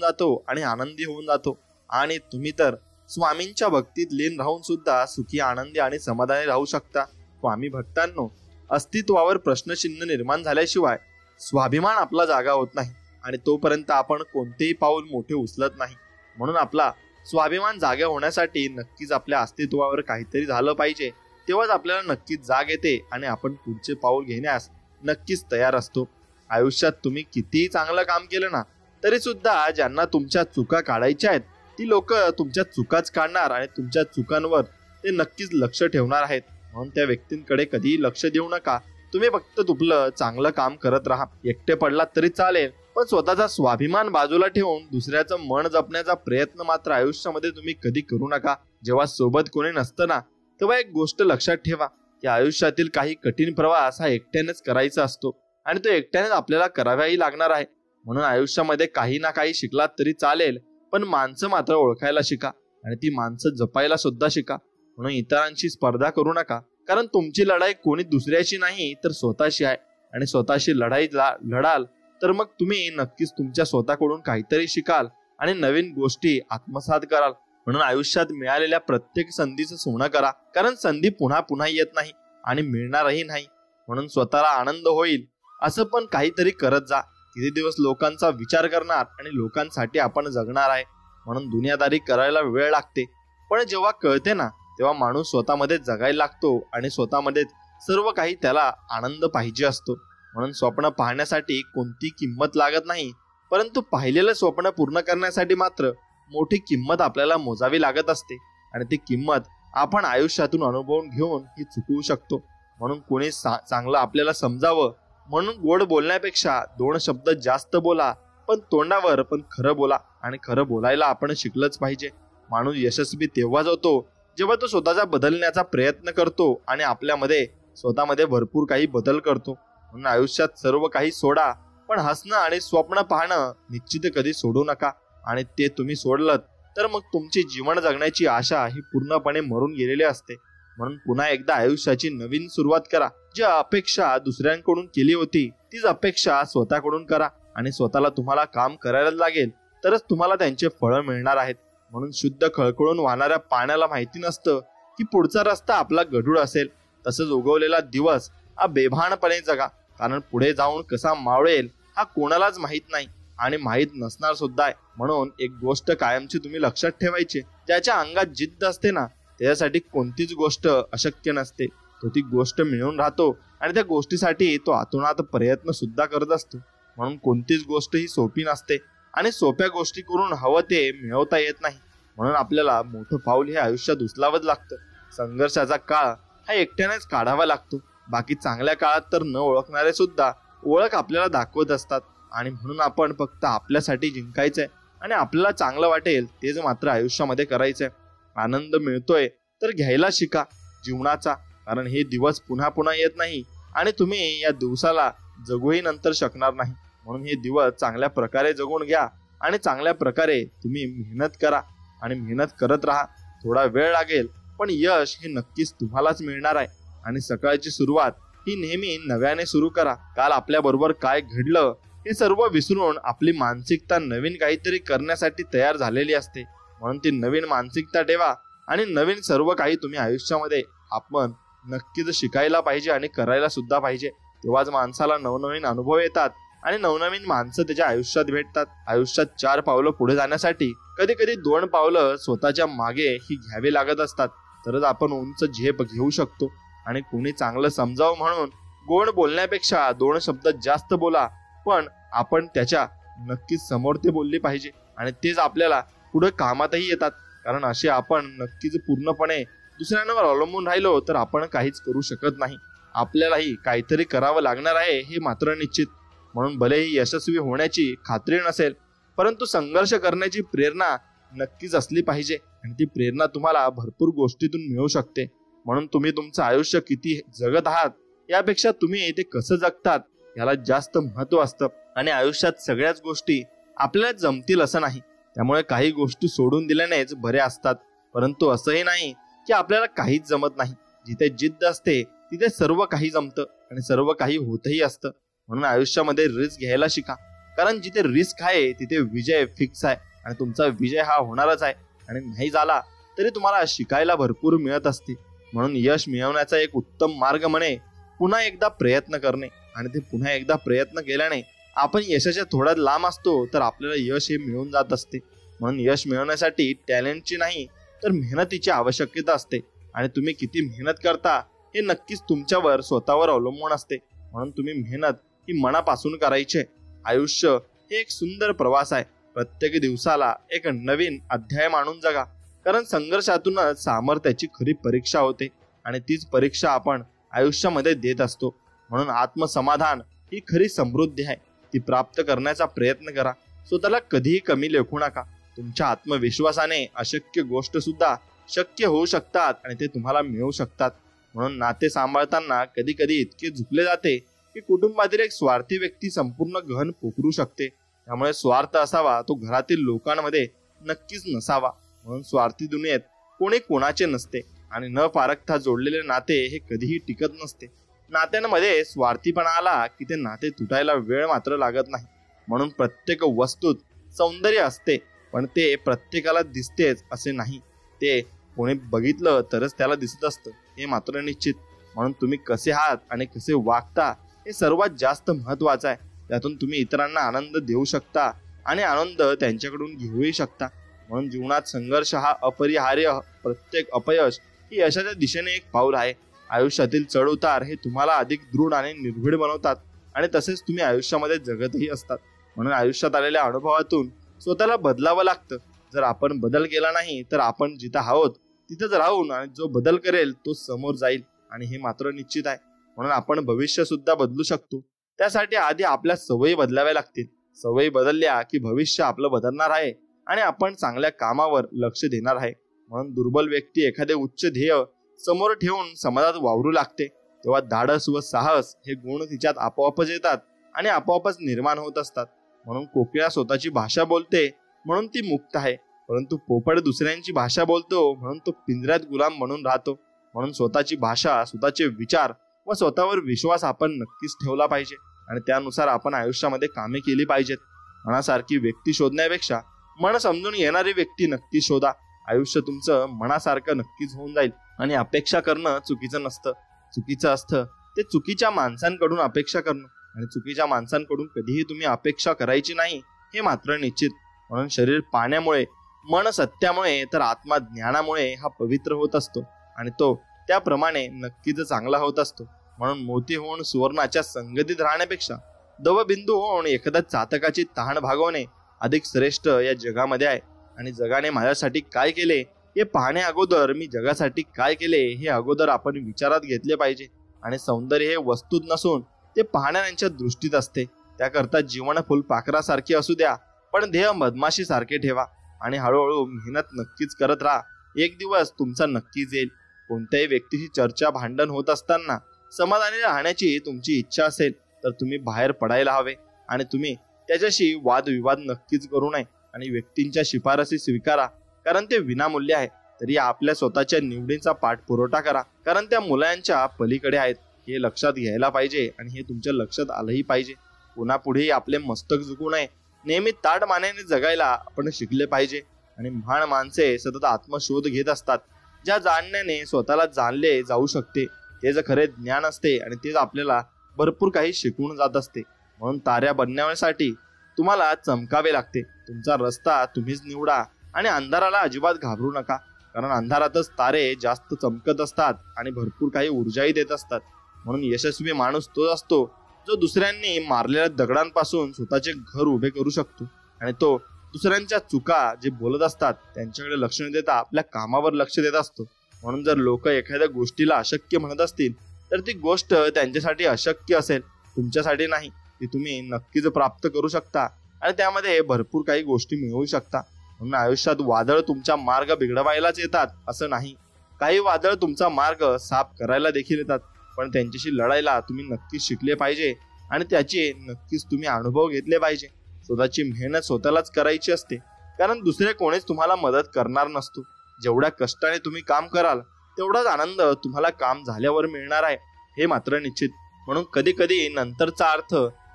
जातो आणि आनंदी होऊन जातो. आणि तुम्ही तर स्वामींच्या भक्तीत लीन राहून सुद्धा सुखी, आनंदी आणि समाधानी राहू शकता. स्वामी भक्तांनो, अस्तित्वावर प्रश्नचिन्ह निर्माण झाल्याशिवाय स्वाभिमान आपला जागा होत नाही आणि तोपर्यंत आपण कोणतेही पाऊल मोठे उचलत नाही. म्हणून आपला स्वाभिमान जागा होण्यासाठी नक्कीच आपल्या अस्तित्वावर काहीतरी झालं पाहिजे. तेव्हाच आपल्याला नक्कीच जाग येते आणि आपण पुढचे पाऊल घेण्यास नक्कीच तयार असतो. आयुष्यात तुम्ही कितीही चांगलं काम केलं ना तरी सुद्धा ज्यांना तुमच्या चुका काढायच्या आहेत ती लोक तुमच्या चुकाच काढणार आणि तुमच्या चुकांवर ते नक्कीच लक्ष ठेवणार आहेत. म्हणून त्या व्यक्तींकडे कधीही लक्ष देऊ नका. तुम्ही फक्त तुपलं चांगलं काम करत राहा. एकटे पडलात तरी चालेल, पण स्वतःचा स्वाभिमान बाजूला ठेवून दुसऱ्याचं मन जपण्याचा प्रयत्न मात्र आयुष्यामध्ये तुम्ही कधी करू नका. जेव्हा सोबत कोणी नसतं ना तेव्हा एक गोष्ट लक्षात ठेवा की आयुष्यातील काही कठीण प्रवास हा एकट्यानेच करायचा असतो आणि तो एकट्यानेच आपल्याला करावाही लागणार आहे. म्हणून आयुष्यामध्ये काही ना काही शिकलात तरी चालेल, पण माणसं मात्र ओळखायला शिका आणि ती माणसं जपायला सुद्धा शिका. म्हणून इतरांशी स्पर्धा करू नका, कारण तुमची लढाई कोणी दुसऱ्याशी नाही तर स्वतःशी आहे. आणि स्वतःशी लढाई लढाल तर मग तुम्ही नक्कीच तुमच्या स्वतःकडून काहीतरी शिकाल आणि नवीन गोष्टी आत्मसात कराल. म्हणून आयुष्यात मिळालेल्या प्रत्येक संधीचं सोनं करा, कारण संधी पुन्हा पुन्हा येत नाही आणि मिळणारही नाही. म्हणून स्वतःला आनंद होईल असं पण काहीतरी करत जा. किती दिवस लोकांचा विचार करणार आणि लोकांसाठी आपण जगणार आहे. म्हणून दुनियादारी करायला वेळ लागते, पण जेव्हा कळते ना तेव्हा माणूस स्वतःमध्ये जगायला लागतो आणि स्वतःमध्ये सर्व काही त्याला आनंद पाहिजे असतो. म्हणून स्वप्न पाहण्यासाठी कोणती किंमत लागत नाही, परंतु पाहिलेलं स्वप्न पूर्ण करण्यासाठी मात्र मोठी किंमत आपल्याला मोजावी लागत असते. आणि ती किंमत आपण आयुष्यातून अनुभवून घेऊन ही चुकवू शकतो. म्हणून कोणी चांगलं आपल्याला समजावं म्हणून गोड बोलण्यापेक्षा 2 शब्द जास्त बोला, पण तोंडावर पण खरं बोला. आणि खरं बोलायला आपण शिकलंच पाहिजे. माणूस यशस्वी तेव्हाच होतो जेव्हा तो स्वतःचा बदलण्याचा प्रयत्न करतो आणि आपल्यामध्ये स्वतःमध्ये भरपूर काही बदल करतो. म्हणून आयुष्यात सर्व काही सोडा, पण हसणं आणि स्वप्न पाहणं निश्चित कधी सोडू नका. आणि ते तुम्ही सोडलं तर मग तुमची जीवन जगण्याची आशा ही पूर्णपणे मरून गेलेली असते. म्हणून पुन्हा एकदा आयुष्याची नवीन सुरुवात करा. जी अपेक्षा दुसऱ्यांकडून केली होती तीच अपेक्षा स्वतःकडून करा. आणि स्वतःला तुम्हाला काम करायला लागेल तरच तुम्हाला त्यांचे फळं मिळणार आहेत. म्हणून शुद्ध खळखळून वाहणाऱ्या पाण्याला माहिती नसतं की पुढचा रस्ता आपला गढूळ असेल. तसंच उगवलेला दिवस हा बेभानपणे जगा, कारण पुढे जाऊन कसा मावळेल हा कोणालाच माहित नाही आणि माहित नसणार सुद्धा आहे. म्हणून एक गोष्ट कायमची तुम्ही लक्षात ठेवायची, ज्याच्या अंगात जिद्द असते ना त्याच्यासाठी कोणतीच गोष्ट अशक्य नसते. तो ती गोष्ट मिळून राहतो आणि त्या गोष्टीसाठी तो आतोनात प्रयत्न सुद्धा करत असतो. म्हणून कोणतीच गोष्ट ही सोपी नसते आणि सोप्या गोष्टी करून हवं ते मिळवता येत नाही. म्हणून आपल्याला मोठं पाऊल हे आयुष्यात उचलावंच लागतं. संघर्षाचा काळ हा एकट्यानेच काढावा लागतो. बाकी चांगल्या काळात तर न ओळखणारे सुद्धा ओळख आपल्याला दाखवत असतात. आणि म्हणून आपण फक्त आपल्यासाठी जिंकायचंय आणि आपल्याला चांगलं वाटेल तेच मात्र आयुष्यामध्ये करायचंय. आनंद मिळतोय तर घ्यायला शिका जीवनाचा, कारण हे दिवस पुन्हा पुन्हा येत नाही आणि तुम्ही या दिवसाला जगूही नंतर शकणार नाही. म्हणून हे दिवस चांगल्या प्रकारे जगून घ्या आणि चांगल्या प्रकारे तुम्ही मेहनत करा आणि मेहनत करत राहा. थोडा वेळ लागेल पण यश हे नक्कीच तुम्हालाच मिळणार आहे. आणि सकाळची सुरुवात ही नेहमी नव्याने सुरू करा. काल आपल्या बरोबर काय घडलं हे सर्व विसरून आपली मानसिकता नवीन काहीतरी करण्यासाठी तयार झालेली असते. म्हणून ती नवीन मानसिकता ठेवा आणि नवीन सर्व काही तुम्ही आयुष्यामध्ये आपण नक्कीच शिकायला पाहिजे आणि करायला सुद्धा पाहिजे. तेव्हाच माणसाला नवनवीन अनुभव येतात आणि नवनवीन माणसं त्याच्या आयुष्यात भेटतात. आयुष्यात 4 पावलं पुढे जाण्यासाठी कधी कधी 2 पावलं स्वतःच्या मागे ही घ्यावी लागत असतात. तरच आपण उंच झेप घेऊ शकतो. आणि कोणी चांगलं समजावं म्हणून गोड बोलण्यापेक्षा 2 शब्द जास्त बोला, पण आपण त्याच्या नक्कीच समोर ते बोलले पाहिजे आणि तेच आपल्याला पुढे कामातही येतात. कारण असे आपण नक्कीच पूर्णपणे दुसऱ्यांवर अवलंबून राहिलो तर आपण काहीच करू शकत नाही. आपल्यालाही काहीतरी करावं लागणार आहे हे मात्र निश्चित. म्हणून भलेही यशस्वी होण्याची खात्री नसेल, परंतु संघर्ष करण्याची प्रेरणा नक्कीच असली पाहिजे आणि ती प्रेरणा तुम्हाला भरपूर गोष्टीतून मिळू शकते. म्हणून तुम्ही तुमचं आयुष्य किती जगत आहात यापेक्षा तुम्ही ते कसं जगतात याला जास्त महत्व असतं. आणि आयुष्यात सगळ्याच गोष्टी आपल्याला जमतील असं नाही. त्यामुळे काही गोष्टी सोडून दिल्यानेच बरे असतात. परंतु असंही नाही की आपल्याला काहीच जमत नाही. जिथे जिद्द असते तिथे सर्व काही जमतं आणि सर्व काही होतही असतं. म्हणून आयुष्यामध्ये रिस्क घ्यायला शिका. कारण जिथे रिस्क आहे तिथे विजय फिक्स आहे आणि तुमचा विजय हा होणारच आहे. आणि नाही झाला तरी तुम्हाला शिकायला भरपूर मिळत असते. म्हणून यश मिळवण्याचा एक उत्तम मार्ग म्हणे पुन्हा एकदा प्रयत्न करणे. आणि ते पुन्हा एकदा प्रयत्न केल्याने आपण यशाच्या थोड्या लांब असतो तर आपल्याला यश हे मिळून जात असते. म्हणून यश मिळवण्यासाठी टॅलेंटची नाही तर मेहनतीची आवश्यकता असते. आणि तुम्ही किती मेहनत करता हे नक्कीच तुमच्यावर स्वतःवर अवलंबून असते. म्हणून तुम्ही मेहनत ही मनापासून करायची. आयुष्य हे एक सुंदर प्रवास आहे. प्रत्येक दिवसाला एक नवीन अध्याय मानून जगा. कारण संघर्षातूनच सामर्थ्याची खरी परीक्षा होते आणि तीच परीक्षा आपण आयुष्यामध्ये देत असतो. म्हणून आत्मसमाधान ही खरी समृद्धी आहे. ती प्राप्त करण्याचा प्रयत्न करा. स्वतःला कधीही कमी लेखू नका. तुमच्या आत्मविश्वासाने अशक्य गोष्ट सुद्धा शक्य होऊ शकतात आणि ते तुम्हाला मिळू शकतात. म्हणून नाते सांभाळताना कधी कधी इतके झुकले जाते की कुटुंबातील एक स्वार्थी व्यक्ती संपूर्ण घन पोखरू शकते. त्यामुळे स्वार्थ असावा तो घरातील लोकांमध्ये नक्कीच नसावा. म्हणून स्वार्थी दुनियेत कोणी कोणाचे नसते आणि न पारखता जोडलेले नाते हे कधीही टिकत नसते. नात्यांमध्ये स्वार्थीपणा आला की ते नाते तुटायला वेळ मात्र लागत नाही. म्हणून प्रत्येक वस्तूत सौंदर्य असते, पण ते प्रत्येकाला दिसतेच असे नाही. ते कोणी बघितलं तरच त्याला दिसत असतं हे मात्र निश्चित. म्हणून तुम्ही कसे आहात आणि कसे वागता हे सर्वात जास्त महत्वाचं आहे. त्यातून तुम्ही इतरांना आनंद देऊ शकता आणि आनंद त्यांच्याकडून घेऊही शकता. म्हणून जीवनात संघर्ष हा अपरिहार्य. प्रत्येक अपयश ही यशाच्या दिशेने एक पाऊल आहे. आयुष्यातील चढ उतार हे तुम्हाला अधिक दृढ आणि निर्भीड बनवतात आणि तसेच तुम्ही आयुष्यामध्ये जगतही असतात. म्हणून आयुष्यात आलेल्या अनुभवातून स्वतःला बदलावं लागतं. जर आपण बदल केला नाही तर आपण जिथं आहोत तिथंच राहून आणि जो बदल करेल तो समोर जाईल आणि हे मात्र निश्चित आहे. म्हणून आपण भविष्य सुद्धा बदलू शकतो. त्यासाठी आधी आपल्या सवयी बदलाव्या लागतील. सवयी बदलल्या की भविष्य आपलं बदलणार आहे आणि आपण चांगल्या कामावर लक्ष देणार आहे. म्हणून दुर्बल व्यक्ती एखादे उच्च ध्येय समोर ठेवून समाजात वावरू लागते. तेव्हा धाडस व साहस हे गुण तिच्यात आपोआपच येतात आणि आपोआपच निर्माण होत असतात. म्हणून कोकिळा स्वतःची भाषा बोलते म्हणून ती मुक्त आहे, परंतु पोपट दुसऱ्यांची भाषा बोलतो म्हणून तो पिंजऱ्यात गुलाम म्हणून राहतो. म्हणून स्वतःची भाषा, स्वतःचे विचार व स्वतःवर विश्वास आपण नक्कीच ठेवला पाहिजे आणि त्यानुसार आपण आयुष्यामध्ये कामे केली पाहिजेत. मनासारखी व्यक्ती शोधण्यापेक्षा मन समजून येणारी व्यक्ती नक्की शोधा. आयुष्य तुमचं मनासारखं नक्कीच होऊन जाईल. आणि अपेक्षा करणं चुकीचं नसतं. चुकीचं असतं ते चुकीच्या माणसांकडून अपेक्षा करणं. आणि चुकीच्या माणसांकडून कधीही तुम्ही अपेक्षा करायची नाही हे मात्र निश्चित. म्हणून शरीर पाण्यामुळे, मन सत्यामुळे तर आत्मा ज्ञानामुळे हा पवित्र होत असतो आणि तो त्याप्रमाणे नक्कीच चांगला होत असतो. म्हणून मोती होऊन सुवर्णाच्या संगतीत राहण्यापेक्षा दवबिंदू होऊन एखाद्या चातकाची तहान भागवणे अधिक श्रेष्ठ या जगामध्ये आहे. आणि जगाने माझ्यासाठी काय केले हे पाहण्या अगोदर मी जगासाठी काय केले हे अगोदर आपण विचारात घेतले पाहिजे. आणि सौंदर्य हे वस्तूत नसून ते पाहणाऱ्यांच्या दृष्टीत असते. त्याकरता जीवन फुलपाखरासारखे असू द्या, पण ध्येय मधमाशी सारखे ठेवा आणि हळूहळू मेहनत नक्कीच करत राहा. एक दिवस तुमचा नक्कीच येईल. कोणत्याही व्यक्तीची चर्चा, भांडण होत असताना समाधानी राहण्याची तुमची इच्छा असेल तर तुम्ही बाहेर पडायला हवे आणि तुम्ही त्याच्याशी वादविवाद नक्कीच करू नये. आणि व्यक्तींच्या शिफारसी स्वीकारा, कारण ते विनामूल्य आहे. तरी आपल्या स्वतःच्या निवडींचा पाठपुरवठा करा, कारण त्या मुलांच्या पलीकडे आहेत. हे लक्षात घ्यायला पाहिजे आणि हे तुमच्या लक्षात आलंही पाहिजे. पुन्हा पुढेही आपले मस्तक झुकू नये. नेहमी ताठ मानेने जगायला आपण शिकले पाहिजे. आणि महान माणसे सतत आत्मशोध घेत असतात. ज्या जाणण्याने स्वतःला जाणले जाऊ शकते तेच खरे ज्ञान असते आणि तेच आपल्याला भरपूर काही शिकवून जात असते. म्हणून ताऱ्या बनण्यासाठी तुम्हाला चमकावे लागते. तुमचा रस्ता तुम्हीच निवडा आणि अंधाराला अजिबात घाबरू नका, कारण अंधारातच तारे जास्त चमकत असतात आणि भरपूर काही ऊर्जाही देत असतात. म्हणून यशस्वी माणूस तो असतो जो दुसऱ्यांनी मारलेल्या दगडांपासून स्वतःचे घर उभे करू शकतो आणि तो दुसऱ्यांच्या चुका जे बोलत असतात त्यांच्याकडे लक्ष न देता आपल्या कामावर लक्ष देत असतो. म्हणून जर लोक एखाद्या गोष्टीला अशक्य म्हणत असतील तर ती गोष्ट त्यांच्यासाठी अशक्य असेल, तुमच्यासाठी नाही. ती तुम्ही नक्कीच प्राप्त करू शकता आणि त्यामध्ये भरपूर काही गोष्टी मिळवू शकता. म्हणून आयुष्यात वादळ तुमचा मार्ग बिघडवायलाच येतात असं नाही. काही वादळ तुमचा मार्ग साफ करायला देखील येतात, पण त्यांच्याशी लढायला तुम्ही नक्कीच शिकले पाहिजे आणि त्याचे नक्कीच तुम्ही अनुभव घेतले पाहिजे. स्वतःची मेहनत स्वतःलाच करायची असते, कारण दुसरे कोणीच तुम्हाला मदत करणार नसतो. जेवढ्या कष्टाने तुम्ही काम कराल तेवढाच आनंद तुम्हाला काम झाल्यावर मिळणार आहे, हे मात्र निश्चित. म्हणून कधी कधी नंतरचा अर्थ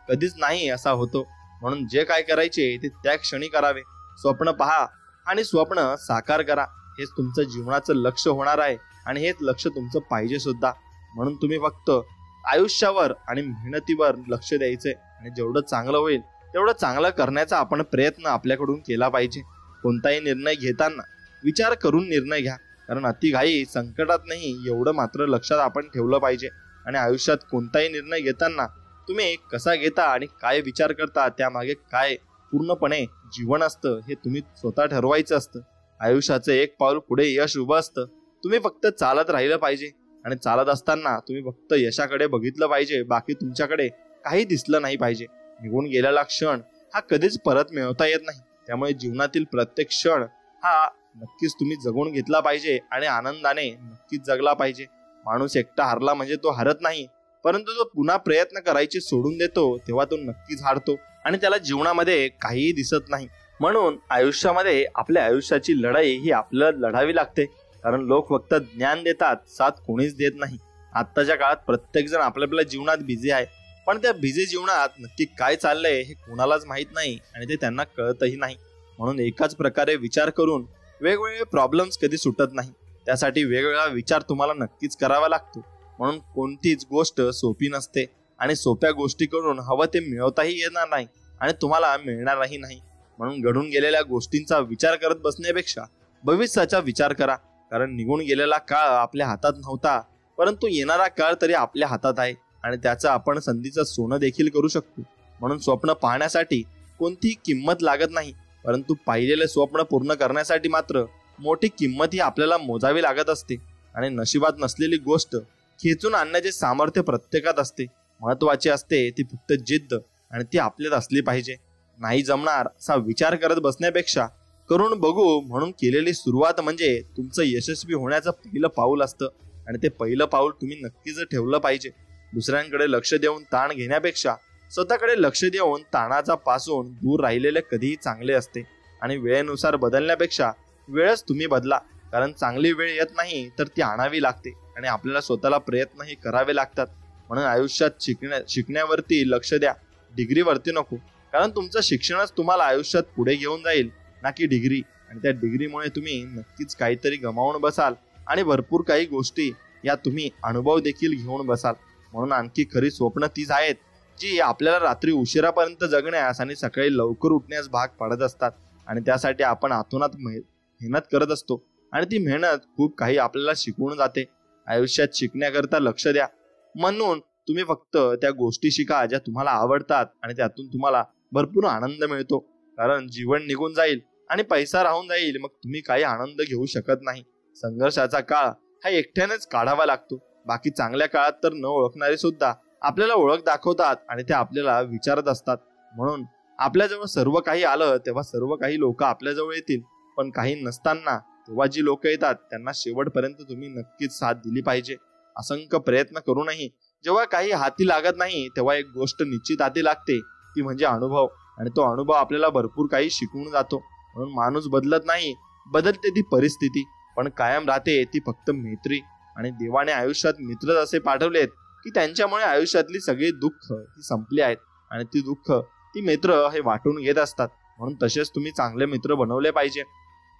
कधीच नाही असा होतो. म्हणून जे काय करायचे ते त्या क्षणी करावे. स्वप्न पहा आणि स्वप्न साकार करा. हेच तुमचं जीवनाचं लक्ष होणार आहे आणि हेच लक्ष तुमचं पाहिजे सुद्धा. म्हणून तुम्ही फक्त आयुष्यावर आणि मेहनतीवर लक्ष द्यायचंय आणि जेवढं चांगलं होईल तेवढं चांगलं करण्याचा आपण प्रयत्न आपल्याकडून केला पाहिजे. कोणताही निर्णय घेताना विचार करून निर्णय घ्या, कारण अतिघाई संकटात नाही एवढं मात्र लक्षात आपण ठेवलं पाहिजे. आणि आयुष्यात कोणताही निर्णय घेताना तुम्ही कसा घेता आणि काय विचार करता त्यामागे काय पूर्णपणे जीवन असतं हे तुम्ही स्वतः ठरवायचं असतं. आयुष्याचं एक पाऊल पुढे यश उभं असतं. तुम्ही फक्त चालत राहिलं पाहिजे आणि चालत असताना तुम्ही फक्त यशाकडे बघितलं पाहिजे, बाकी तुमच्याकडे काही दिसलं नाही पाहिजे. निघून गेलेला क्षण हा कधीच परत मिळवता येत नाही, त्यामुळे जीवनातील प्रत्येक क्षण हा नक्कीच तुम्ही जगून घेतला पाहिजे आणि आनंदाने नक्कीच जगला पाहिजे. माणूस एकटा हारला म्हणजे तो हरत नाही, परंतु जो पुन्हा प्रयत्न करायचे सोडून देतो तेव्हा तो नक्कीच हारतो आणि त्याला जीवनामध्ये काहीही दिसत नाही. म्हणून आयुष्यामध्ये आपल्या आयुष्याची लढाई ही आपल्याला लढावी लागते, कारण लोक फक्त ज्ञान देतात, साथ कोणीच देत नाही. आत्ताच्या काळात प्रत्येक जण आपल्या जीवनात बिझी आहे, पण त्या बिझी जीवनात नक्की काय चाललंय हे कोणालाच माहित नाही आणि ते त्यांना कळतही नाही. म्हणून एकाच प्रकारे विचार करून वेगवेगळे प्रॉब्लेम्स कधी सुटत नाही. त्यासाठी वेगवेगळा विचार तुम्हाला नक्कीच करावा लागतो. म्हणून कोणतीच गोष्ट सोपी नसते आणि सोप्या गोष्टीकडून हवं ते मिळवताही येणार नाही आणि तुम्हाला मिळणारही नाही. म्हणून घडून गेलेल्या गोष्टींचा विचार करत बसण्यापेक्षा भविष्याचा विचार करा, कारण निघून गेलेला काळ आपल्या हातात नव्हता, परंतु येणारा काळ तरी आपल्या हातात आहे आणि त्याचं आपण संधीचं सोनं देखील करू शकतो. म्हणून स्वप्न पाहण्यासाठी कोणतीही किंमत लागत नाही, परंतु पाहिलेले स्वप्न पूर्ण करण्यासाठी मात्र मोठी किंमत ही आपल्याला मोजावी लागत असते. आणि नशिबात नसलेली गोष्ट खेचून आणण्याचे सामर्थ्य प्रत्येकात असते. महत्वाचे असते ती फक्त जिद्द आणि ती आपल्यात असली पाहिजे. नाही जमणार असा विचार करत बसण्यापेक्षा करून बघू म्हणून केलेली सुरुवात म्हणजे तुमचं यशस्वी होण्याचं पहिलं पाऊल असतं आणि ते पहिलं पाऊल तुम्ही नक्कीच ठेवलं पाहिजे. दुसऱ्यांकडे लक्ष देऊन ताण घेण्यापेक्षा स्वतःकडे लक्ष देऊन ताणाचा पासून दूर राहिलेले कधीही चांगले असते. आणि वेळेनुसार बदलण्यापेक्षा वेळच तुम्ही बदला, कारण चांगली वेळ येत नाही तर ती आणावी लागते आणि आपल्याला स्वतःला प्रयत्नही करावे लागतात. म्हणून आयुष्यात शिकण्यावरती लक्ष द्या, डिग्रीवरती नको, कारण तुमचं शिक्षणच तुम्हाला आयुष्यात पुढे घेऊन जाईल ना की डिग्री. आणि त्या डिग्रीमुळे तुम्ही नक्कीच काहीतरी गमावून बसाल आणि भरपूर काही गोष्टी या तुम्ही अनुभव देखील घेऊन बसाल. म्हणून आणखी खरी स्वप्न तीच आहेत जी आपल्याला रात्री उशिरापर्यंत जगण्यास आणि सकाळी लवकर उठण्यास भाग पाडत असतात. आणि त्यासाठी आपण आतोनात मेहनत करत असतो आणि ती मेहनत खूप काही आपल्याला शिकवून जाते. आयुष्यात शिकण्याकरता लक्ष द्या, म्हणून तुम्ही फक्त त्या गोष्टी शिका ज्या तुम्हाला आवडतात आणि त्यातून तुम्हाला भरपूर आनंद मिळतो. कारण जीवन निघून जाईल आणि पैसा राहून जाईल, मग तुम्ही काही आनंद घेऊ शकत नाही. संघर्षाचा काळ हा एकट्यानेच काढावा लागतो. बाकी चांगल्या काळात तर न ओळखणारे सुद्धा आपल्याला ओळख दाखवतात आणि ते आपल्याला विचारत असतात. म्हणून आपल्याजवळ सर्व काही आलं तेव्हा सर्व काही लोक आपल्याजवळ येतील, पण काही नसताना तेव्हा जी लोक येतात त्यांना शेवटपर्यंत तुम्ही नक्कीच साथ दिली पाहिजे. असंख्य प्रयत्न करूनही जेव्हा काही हाती लागत नाही तेव्हा एक गोष्ट निश्चित हाती लागते, ती म्हणजे अनुभव. आणि तो अनुभव आपल्याला भरपूर काही शिकवून जातो. म्हणून माणूस बदलत नाही, बदलते ती परिस्थिती, पण कायम राहते ती फक्त मैत्री. आणि देवाने आयुष्यात मित्रच असे पाठवलेत की त्यांच्यामुळे आयुष्यातली सगळी दुःख ही संपली आहेत आणि ती दुःख ती मित्र हे वाटून घेत असतात. म्हणून तसेच तुम्ही चांगले मित्र बनवले पाहिजे.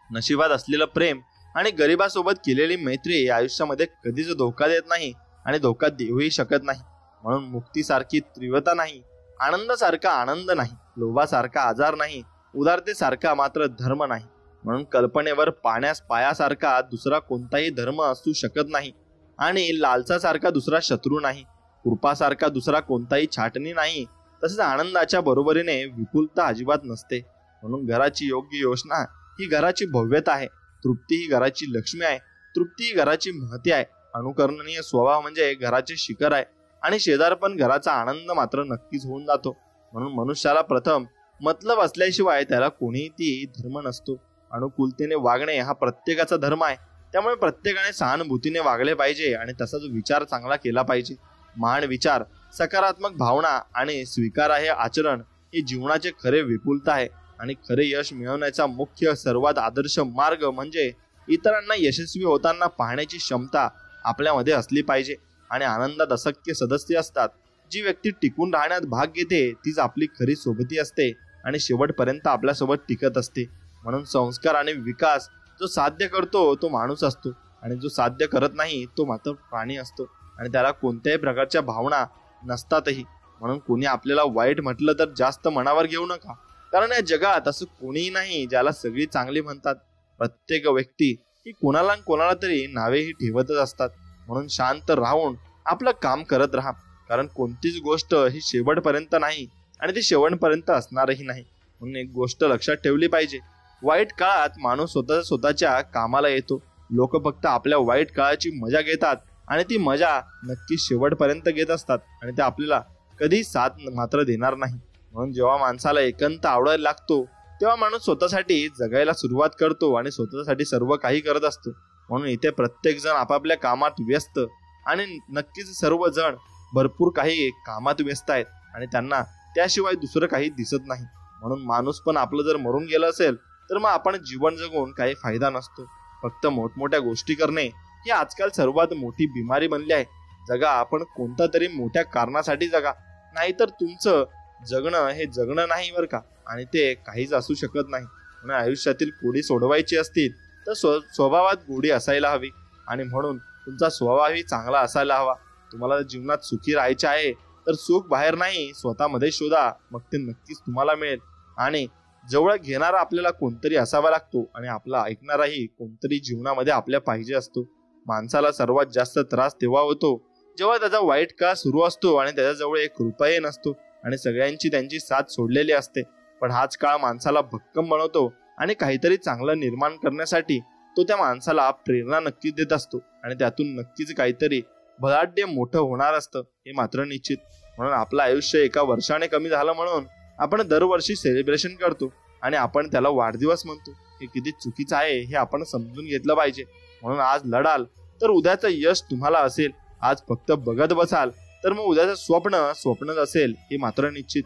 नशिबात असलेलं प्रेम आणि गरिबासोबत केलेली मैत्री आयुष्यामध्ये कधीच धोका देत नाही आणि धोका देऊही शकत नाही. म्हणून मुक्तीसारखी तीव्रता नाही, आनंदासारखा आनंद नाही, लोभासारखा आजार नाही, उदारतेसारखा मात्र धर्म नाही. म्हणून कल्पनेवर पायासारखा दुसरा कोणताही धर्म असू शकत नाही आणि लालसासारखा दुसरा शत्रू नाही. कृपासारखा दुसरा कोणताही छाटणी नाही. तसेच आनंदाच्या बरोबरीने विपुलता अजिबात नसते. म्हणून घराची योग्य योजना ही घराची भव्यता आहे. तृप्ती ही घराची लक्ष्मी आहे. तृप्ती ही घराची महती आहे. अनुकरणीय स्वभाव म्हणजे घराचे शिखर आहे आणि शेजारपण घराचा आनंद मात्र नक्कीच होऊन जातो. म्हणून मनुष्याला प्रथम मतलब असल्याशिवाय त्याला कोणीही धर्म नसतो. अनुकूलतेने वागणे हा प्रत्येकाचा धर्म आहे. त्यामुळे प्रत्येकाने सहानुभूतीने वागले पाहिजे आणि तसाच विचार चांगला केला पाहिजे. महान विचार, सकारात्मक भावना आणि स्वीकार हे आचरण हे जीवनाचे खरे विपुलता आहे. आणि खरे यश मिळवण्याचा मुख्य सर्वात आदर्श मार्ग म्हणजे इतरांना यशस्वी होताना पाहण्याची क्षमता आपल्यामध्ये असली पाहिजे. आणि आनंदात असंख्य सदस्य असतात. जी व्यक्ती टिकून राहण्यात भाग घेते तीच आपली खरी सोबती असते आणि शेवटपर्यंत आपल्यासोबत टिकत असते. म्हणून संस्कार आणि विकास जो साध्य करतो तो माणूस असतो आणि जो साध्य करत नाही तो मात्र प्राणी असतो आणि त्याला कोणत्याही प्रकारच्या भावना नसतातही. म्हणून कोणी आपल्याला वाईट म्हटलं तर जास्त मनावर घेऊ नका, कारण या जगात असं कोणीही नाही ज्याला सगळी चांगली म्हणतात. प्रत्येक व्यक्ती ही कोणाला तरी नावेही ठेवतच असतात. म्हणून शांत राहून आपलं काम करत राहा, कारण कोणतीच गोष्ट ही शेवटपर्यंत नाही आणि ती शेवटपर्यंत असणारही नाही. म्हणून एक गोष्ट लक्षात ठेवली पाहिजे, वाईट काळात माणूस स्वतःच्या कामाला येतो. लोक फक्त आपल्या वाईट काळाची मजा घेतात आणि ती मजा नक्की शेवटपर्यंत घेत असतात आणि ते आपल्याला कधी साथ मात्र देणार नाही. म्हणून जेव्हा माणसाला एकांत आवडायला लागतो तेव्हा माणूस स्वतःसाठी जगायला सुरुवात करतो आणि स्वतःसाठी सर्व काही करत असतो. म्हणून इथे प्रत्येक जण आपापल्या कामात व्यस्त आणि नक्कीच सर्वजण भरपूर काही कामात व्यस्त आहेत आणि त्यांना त्याशिवाय दुसरं काही दिसत नाही. म्हणून माणूस पण आपलं जर मरून गेलं असेल तर मग आपण जीवन जगून काही फायदा नसतो. फक्त मोठमोठ्या गोष्टी करणे ही आजकाल सर्वात मोठी बिमारी बनली आहे. जगा आपण कोणत्या तरी मोठ्या कारणासाठी जगा, नाहीतर तुमचं जगणं हे जगणं नाही बरं का, आणि ते काहीच असू शकत नाही. म्हणून आयुष्यातील गोडी सोडवायची असतील तर स्वभावात गोडी असायला हवी आणि म्हणून तुमचा स्वभावही चांगला असायला हवा. तुम्हाला जीवनात सुखी राहायचे आहे तर सुख बाहेर नाही स्वतःमध्ये शोधा, मग ते नक्कीच तुम्हाला मिळेल. आणि जवळ घेणारा आपल्याला कोणतरी असावा लागतो आणि आपला ऐकणाराही कोणतरी जीवनामध्ये आपल्या पाहिजे असतो. माणसाला सर्वात जास्त त्रास तेव्हा होतो जेव्हा त्याचा वाईट काळ सुरू असतो आणि त्याच्याजवळ एक रुपयाही नसतो आणि सगळ्यांची त्यांची साथ सोडलेली असते. पण हाच काळ माणसाला भक्कम बनवतो आणि काहीतरी चांगलं निर्माण करण्यासाठी तो त्या माणसाला प्रेरणा नक्कीच देत असतो आणि त्यातून नक्कीच काहीतरी भलाढ्य मोठं होणार असतं, हे मात्र निश्चित. म्हणून आपलं आयुष्य एका वर्षाने कमी झालं म्हणून आपण दरवर्षी सेलिब्रेशन करतो आणि आपण त्याला वाढदिवस म्हणतो. हे किती चुकीचं आहे हे आपण समजून घेतलं पाहिजे. म्हणून आज लढाल तर उद्याचं यश तुम्हाला असेल. आज फक्त बघत बसाल तर मग उद्याचं स्वप्नच असेल, हे मात्र निश्चित.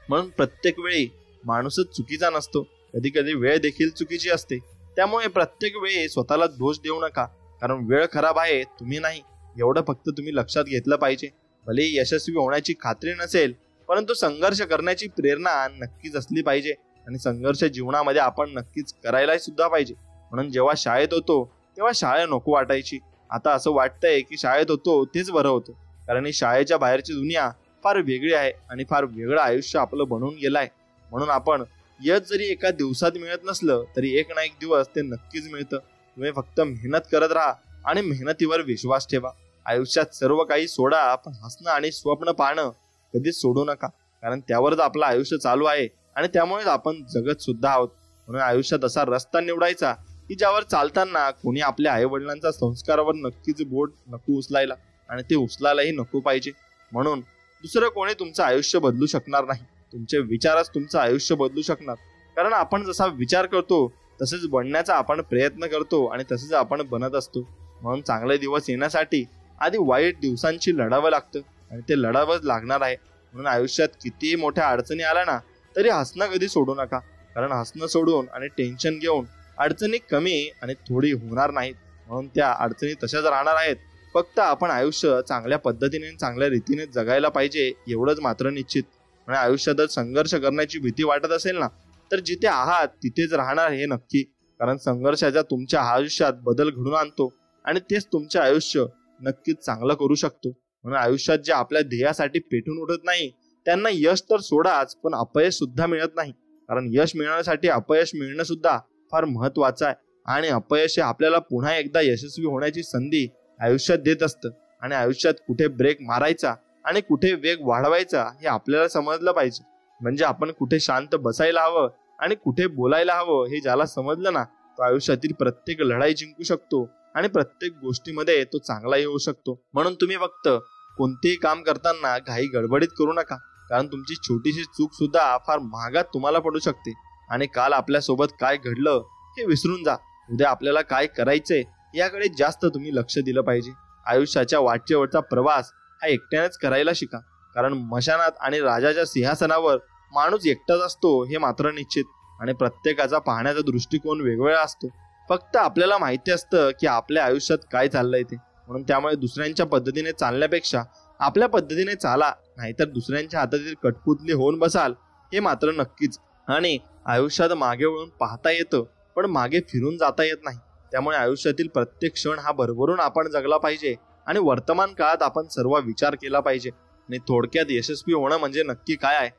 म्हणून प्रत्येक वेळी माणूसच चुकीचा नसतो, कधी कधी वेळ देखील चुकीची असते. त्यामुळे प्रत्येक वेळी स्वतःला दोष देऊ नका, कारण वेळ खराब आहे, तुम्ही नाही, एवढं फक्त तुम्ही लक्षात घेतलं पाहिजे. भले यशस्वी होण्याची खात्री नसेल परंतु संघर्ष करण्याची प्रेरणा नक्कीच असली पाहिजे आणि संघर्ष जीवनामध्ये आपण नक्कीच करायला सुद्धा पाहिजे. म्हणून जेव्हा शाळेत होतो तेव्हा शाळा नको वाटायची. आता असं वाटतंय की शाळेत होतो तेच बरं होतं, कारण ही शाळेच्या बाहेरची दुनिया फार वेगळी आहे आणि फार वेगळं आयुष्य आपलं बनवून गेलं आहे. म्हणून आपण यश जरी एका दिवसात मिळत नसलं तरी एक ना एक दिवस ते नक्कीच मिळतं. तुम्ही फक्त मेहनत करत राहा आणि मेहनतीवर विश्वास ठेवा. आयुष्यात सर्व काही सोडा, पण हसणं आणि स्वप्न पाहणं कधीच सोडू नका, कारण त्यावरच आपलं आयुष्य चालू आहे आणि त्यामुळेच आपण जगत सुद्धा आहोत. म्हणून आयुष्यात असा रस्ता निवडायचा की ज्यावर चालताना कोणी आपल्या आई वडिलांच्या संस्कारावर नक्कीच बोट नको उचलायला आणि ते उचलायलाही नको पाहिजे. म्हणून दुसरं कोणी तुमचं आयुष्य बदलू शकणार नाही, तुमचे विचारच तुमचं आयुष्य बदलू शकणार. कारण आपण जसा विचार करतो तसेच बनण्याचा आपण प्रयत्न करतो आणि तसेच आपण बनत असतो. म्हणून चांगले दिवस येण्यासाठी आधी वाईट दिवसांची लढावं लागतं आणि ते लढावंच लागणार आहे. म्हणून आयुष्यात कितीही मोठ्या अडचणी आल्या ना तरी हसणं कधी सोडू नका, कारण हसणं सोडून आणि टेन्शन घेऊन अडचणी कमी आणि थोडी होणार नाहीत. म्हणून त्या अडचणी तशाच राहणार आहेत. फक्त आपण आयुष्य चांगल्या पद्धतीने चांगल्या रीतीने जगायला पाहिजे, एवढंच मात्र निश्चित. म्हणजे आयुष्यात जर संघर्ष करण्याची भीती वाटत असेल ना तर जिथे आहात तिथेच राहणार हे नक्की, कारण संघर्षाचा तुमच्या आयुष्यात बदल घडून आणतो आणि तेच तुमचे आयुष्य नक्कीच चांगलं करू शकतो. म्हणून आयुष्यात जे आपल्या ध्येयासाठी पेटून उठत नाही त्यांना यश तर सोडाच, पण अपयश सुद्धा मिळत नाही. कारण यश मिळवण्यासाठी अपयश मिळणं सुद्धा फार महत्वाचं आहे. आणि अपयश हे आपल्याला पुन्हा एकदा यशस्वी होण्याची संधी आयुष्यात देत असतं. आणि आयुष्यात कुठे ब्रेक मारायचा आणि कुठे वेग वाढवायचा हे आपल्याला समजलं पाहिजे. म्हणजे आपण कुठे शांत बसायला हवं आणि कुठे बोलायला हवं हे ज्याला समजलं ना, तो आयुष्यातील प्रत्येक लढाई जिंकू शकतो आणि प्रत्येक गोष्टीमध्ये तो चांगलाही होऊ शकतो. म्हणून तुम्ही फक्त कोणतेही काम करताना घाई गडबडीत करू नका. कारण तुमची छोटीशी चूक सुद्धा फार महागात तुम्हाला पडू शकते. आणि काल आपल्यासोबत काय घडलं हे विसरून जा. उद्या आपल्याला काय करायचंय याकडे जास्त तुम्ही लक्ष दिलं पाहिजे. आयुष्याच्या वाटेवरचा प्रवास हा एकट्यानेच करायला शिका. कारण मशानात आणि राजाच्या सिंहासनावर माणूस एकटाच असतो हे मात्र निश्चित. आणि प्रत्येकाचा पाहण्याचा दृष्टिकोन वेगवेगळा असतो. फक्त आपल्याला माहिती असतं की आपल्या आयुष्यात काय चाललंय ते. म्हणून त्यामुळे दुसऱ्यांच्या पद्धतीने चालण्यापेक्षा आपल्या पद्धतीने चाला, नाहीतर दुसऱ्यांच्या हातातील कठपुतली होऊन बसाल हे मात्र नक्कीच. आणि आयुष्यात मागे वळून पाहता येतं, पण मागे फिरून जाता येत नाही. त्यामुळे आयुष्यातील प्रत्येक क्षण हा भरभरून आपण जगला पाहिजे आणि वर्तमान काळात आपण सर्व विचार केला पाहिजे. आणि थोडक्यात यशस्वी होणं म्हणजे नक्की काय आहे,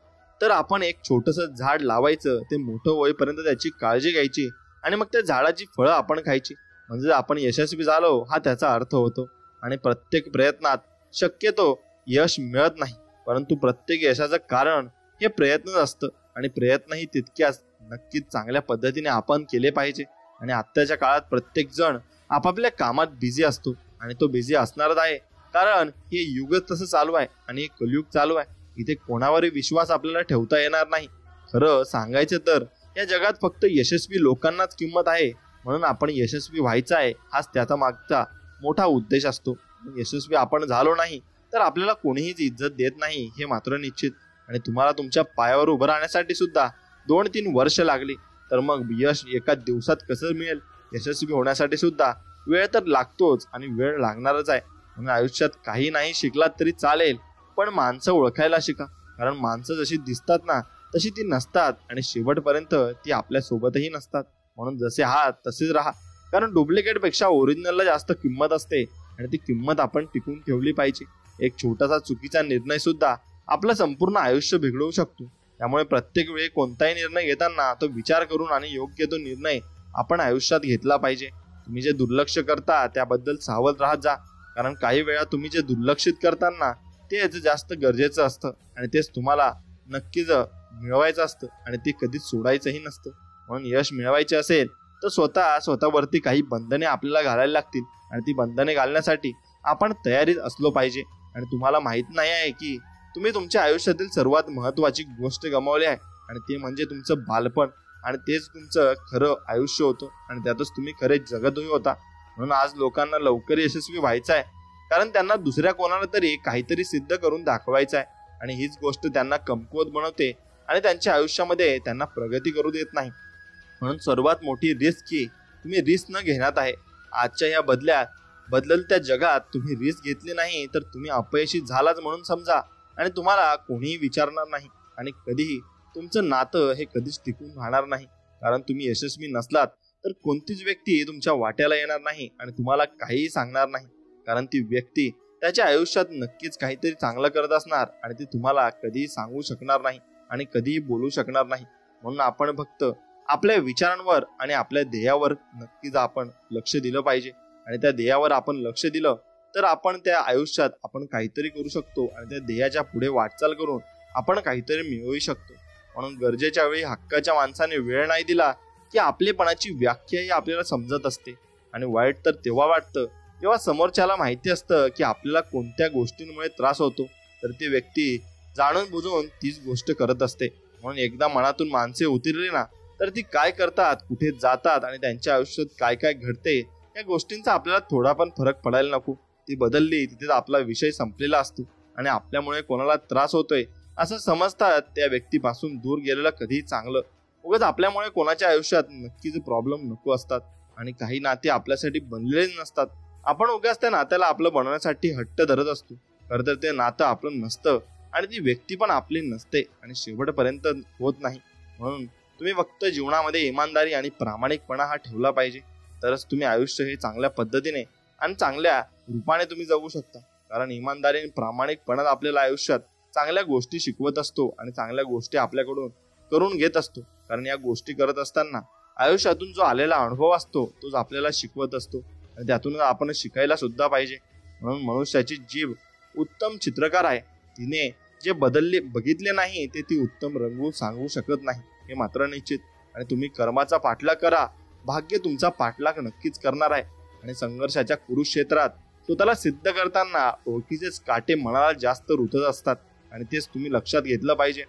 तर आपण एक छोटंसं झाड लावायचं, ते मोठं होईपर्यंत त्याची काळजी घ्यायची आणि मग त्या झाडाची फळं आपण खायची. म्हणजे आपण यशस्वी झालो हा त्याचा अर्थ होतो. आणि प्रत्येक प्रयत्नात शक्यतो यश मिळत नाही, परंतु प्रत्येक यशाचं कारण हे प्रयत्नच असतं. आणि प्रयत्नही तितक्याच नक्कीच चांगल्या पद्धतीने आपण केले पाहिजे. आणि आत्ताच्या काळात प्रत्येक जण आपापल्या कामात बिझी असतो आणि तो बिझी असणारच आहे. कारण हे युगच तसं चालू आहे आणि हे कलियुग चालू आहे. इथे कोणावरही विश्वास आपल्याला ठेवता येणार नाही. खरं सांगायचं तर या जगात फक्त यशस्वी लोकांनाच किंमत आहे. म्हणून आपण यशस्वी व्हायचं आहे हाच त्याचा मागचा मोठा उद्देश असतो. यशस्वी आपण झालो नाही तर आपल्याला कोणीहीच इज्जत देत नाही हे मात्र निश्चित. आणि तुम्हाला तुमच्या पायावर उभं राहण्यासाठी सुद्धा 2-3 वर्ष लागली, तर मग यश एका दिवसात कसं मिळेल? यशस्वी होण्यासाठी सुद्धा वेळ तर लागतोच आणि वेळ लागणारच आहे. म्हणून आयुष्यात काही नाही शिकलात तरी चालेल, पण माणसं ओळखायला शिका. कारण माणसं जशी दिसतात ना तशी ती नसतात आणि शेवटपर्यंत ती आपल्या सोबतही नसतात. म्हणून जसे आहात तसेच राहा. कारण डुप्लिकेट पेक्षा ओरिजिनलला जास्त किंमत असते आणि ती किंमत आपण टिकून ठेवली पाहिजे. एक छोटासा चुकीचा निर्णय सुद्धा आपलं संपूर्ण आयुष्य बिघडवू शकतो. त्यामुळे प्रत्येक वेळी कोणताही निर्णय घेताना तो विचार करून आणि योग्य तो निर्णय आपण आयुष्यात घेतला पाहिजे. तुम्ही जे दुर्लक्ष करता त्याबद्दल सावध राहत जा. कारण काही वेळा तुम्ही जे दुर्लक्षित करताना तेच जास्त गरजेचं असतं आणि तेच तुम्हाला नक्कीच मिळवायचं असतं आणि ते कधीच सोडायचंही नसतं. म्हणून यश मिळवायचे असेल तर स्वतःवरती काही बंधने आपल्याला घालायला लागतील आणि ती बंधने घालण्यासाठी आपण तयारीत असलो पाहिजे. आणि तुम्हाला माहित नाही आहे की तुम्ही तुमच्या आयुष्यातील सर्वात महत्वाची गोष्ट गमावली आहे आणि ते म्हणजे तुमचं बालपण. आणि तेच तुमचं खरं आयुष्य होतं आणि त्यातच तुम्ही खरे जगतही होता. म्हणून आज लोकांना लवकर यशस्वी व्हायचं आहे, कारण त्यांना दुसऱ्या कोणाला तरी काहीतरी सिद्ध करून दाखवायचं आहे. आणि हीच गोष्ट त्यांना कमकुवत बनवते आणि त्यांच्या आयुष्यामध्ये त्यांना प्रगती करू देत नाही. म्हणून सर्वात मोठी रिस्क ही तुम्ही रिस्क न घेण्यात आहे. आजच्या या बदलत्या जगात तुम्ही रिस्क घेतली नाही तर तुम्ही अपयशी झालाच म्हणून समजा आणि तुम्हाला कोणीही विचारणार नाही. आणि कधीही तुमचं नातं हे कधीच टिकून राहणार नाही. कारण तुम्ही यशस्वी नसलात तर कोणतीच व्यक्ती तुमच्या वाट्याला येणार नाही आणि तुम्हाला काहीही सांगणार नाही. कारण ती व्यक्ती त्याच्या आयुष्यात नक्कीच काहीतरी चांगलं करत असणार आणि ती तुम्हाला कधीही सांगू शकणार नाही आणि कधीही बोलू शकणार नाही. म्हणून आपण फक्त आपल्या विचारांवर आणि आपल्या ध्येयावर नक्कीच आपण लक्ष दिलं पाहिजे. आणि त्या ध्येयावर आपण लक्ष दिलं तर आपण त्या आयुष्यात आपण काहीतरी करू शकतो आणि त्या ध्येयाच्या पुढे वाटचाल करून आपण काहीतरी मिळवू शकतो. म्हणून गरजेच्या वेळी हक्काच्या माणसाने वेळ नाही दिला की आपलेपणाची व्याख्याही आपल्याला समजत असते. आणि वाईट तर तेव्हा वाटतं जेव्हा समोरच्याला माहिती असतं की आपल्याला कोणत्या गोष्टींमुळे त्रास होतो, तर ती व्यक्ती जाणून बुजून तीच गोष्ट करत असते. म्हणून एकदा मनातून माणसे उतरली ना तर ती काय करतात, कुठे जातात आणि त्यांच्या आयुष्यात काय काय घडते या गोष्टींचा आपल्याला थोडा पण फरक पडायला नको. ती बदलली तिथे आपला विषय संपलेला असतो आणि आपल्यामुळे कोणाला त्रास होतोय असं समजतात त्या व्यक्तीपासून दूर गेलेलं कधीही चांगलं. उगाच आपल्यामुळे कोणाच्या आयुष्यात नक्कीच प्रॉब्लेम नको असतात आणि काही नाते आपल्यासाठी बनलेलेच नसतात. आपण उगाच त्या नात्याला आपलं बनवण्यासाठी हट्ट धरत असतो. खरं तर ते नातं आपलं नसतं आणि ती व्यक्ती पण आपली नसते आणि शेवटपर्यंत होत नाही. म्हणून तुम्ही फक्त जीवनामध्ये इमानदारी आणि प्रामाणिकपणा हा ठेवला पाहिजे, तरच तुम्ही आयुष्य हे चांगल्या पद्धतीने आणि चांगल्या रूपाने तुम्ही जगू शकता. कारण इमानदारी आणि प्रामाणिकपणात आपल्याला आयुष्यात चांगल्या गोष्टी शिकवत असतो आणि चांगल्या गोष्टी आपल्याकडून करून घेत असतो. कारण या गोष्टी करत असताना आयुष्यातून जो आलेला अनुभव असतो तोच आपल्याला शिकवत असतो आणि त्यातून आपण शिकायला सुद्धा पाहिजे. म्हणून मनुष्याची जीभ उत्तम चित्रकार आहे. तिने जे बघितले नाही ते ती उत्तम रंगवून सांगू शकत नाही, हे मात्र निश्चित. आणि तुम्ही कर्माचा पाठलाग करा, भाग्य तुमचा पाठलाग नक्कीच करणार आहे. आणि संघर्षाच्या कुरुक्षेत्रात स्वतःला सिद्ध करताना ओळखीचेच काटे मनाला जास्त रुतत असतात आणि तेच तुम्ही लक्षात घेतलं पाहिजे.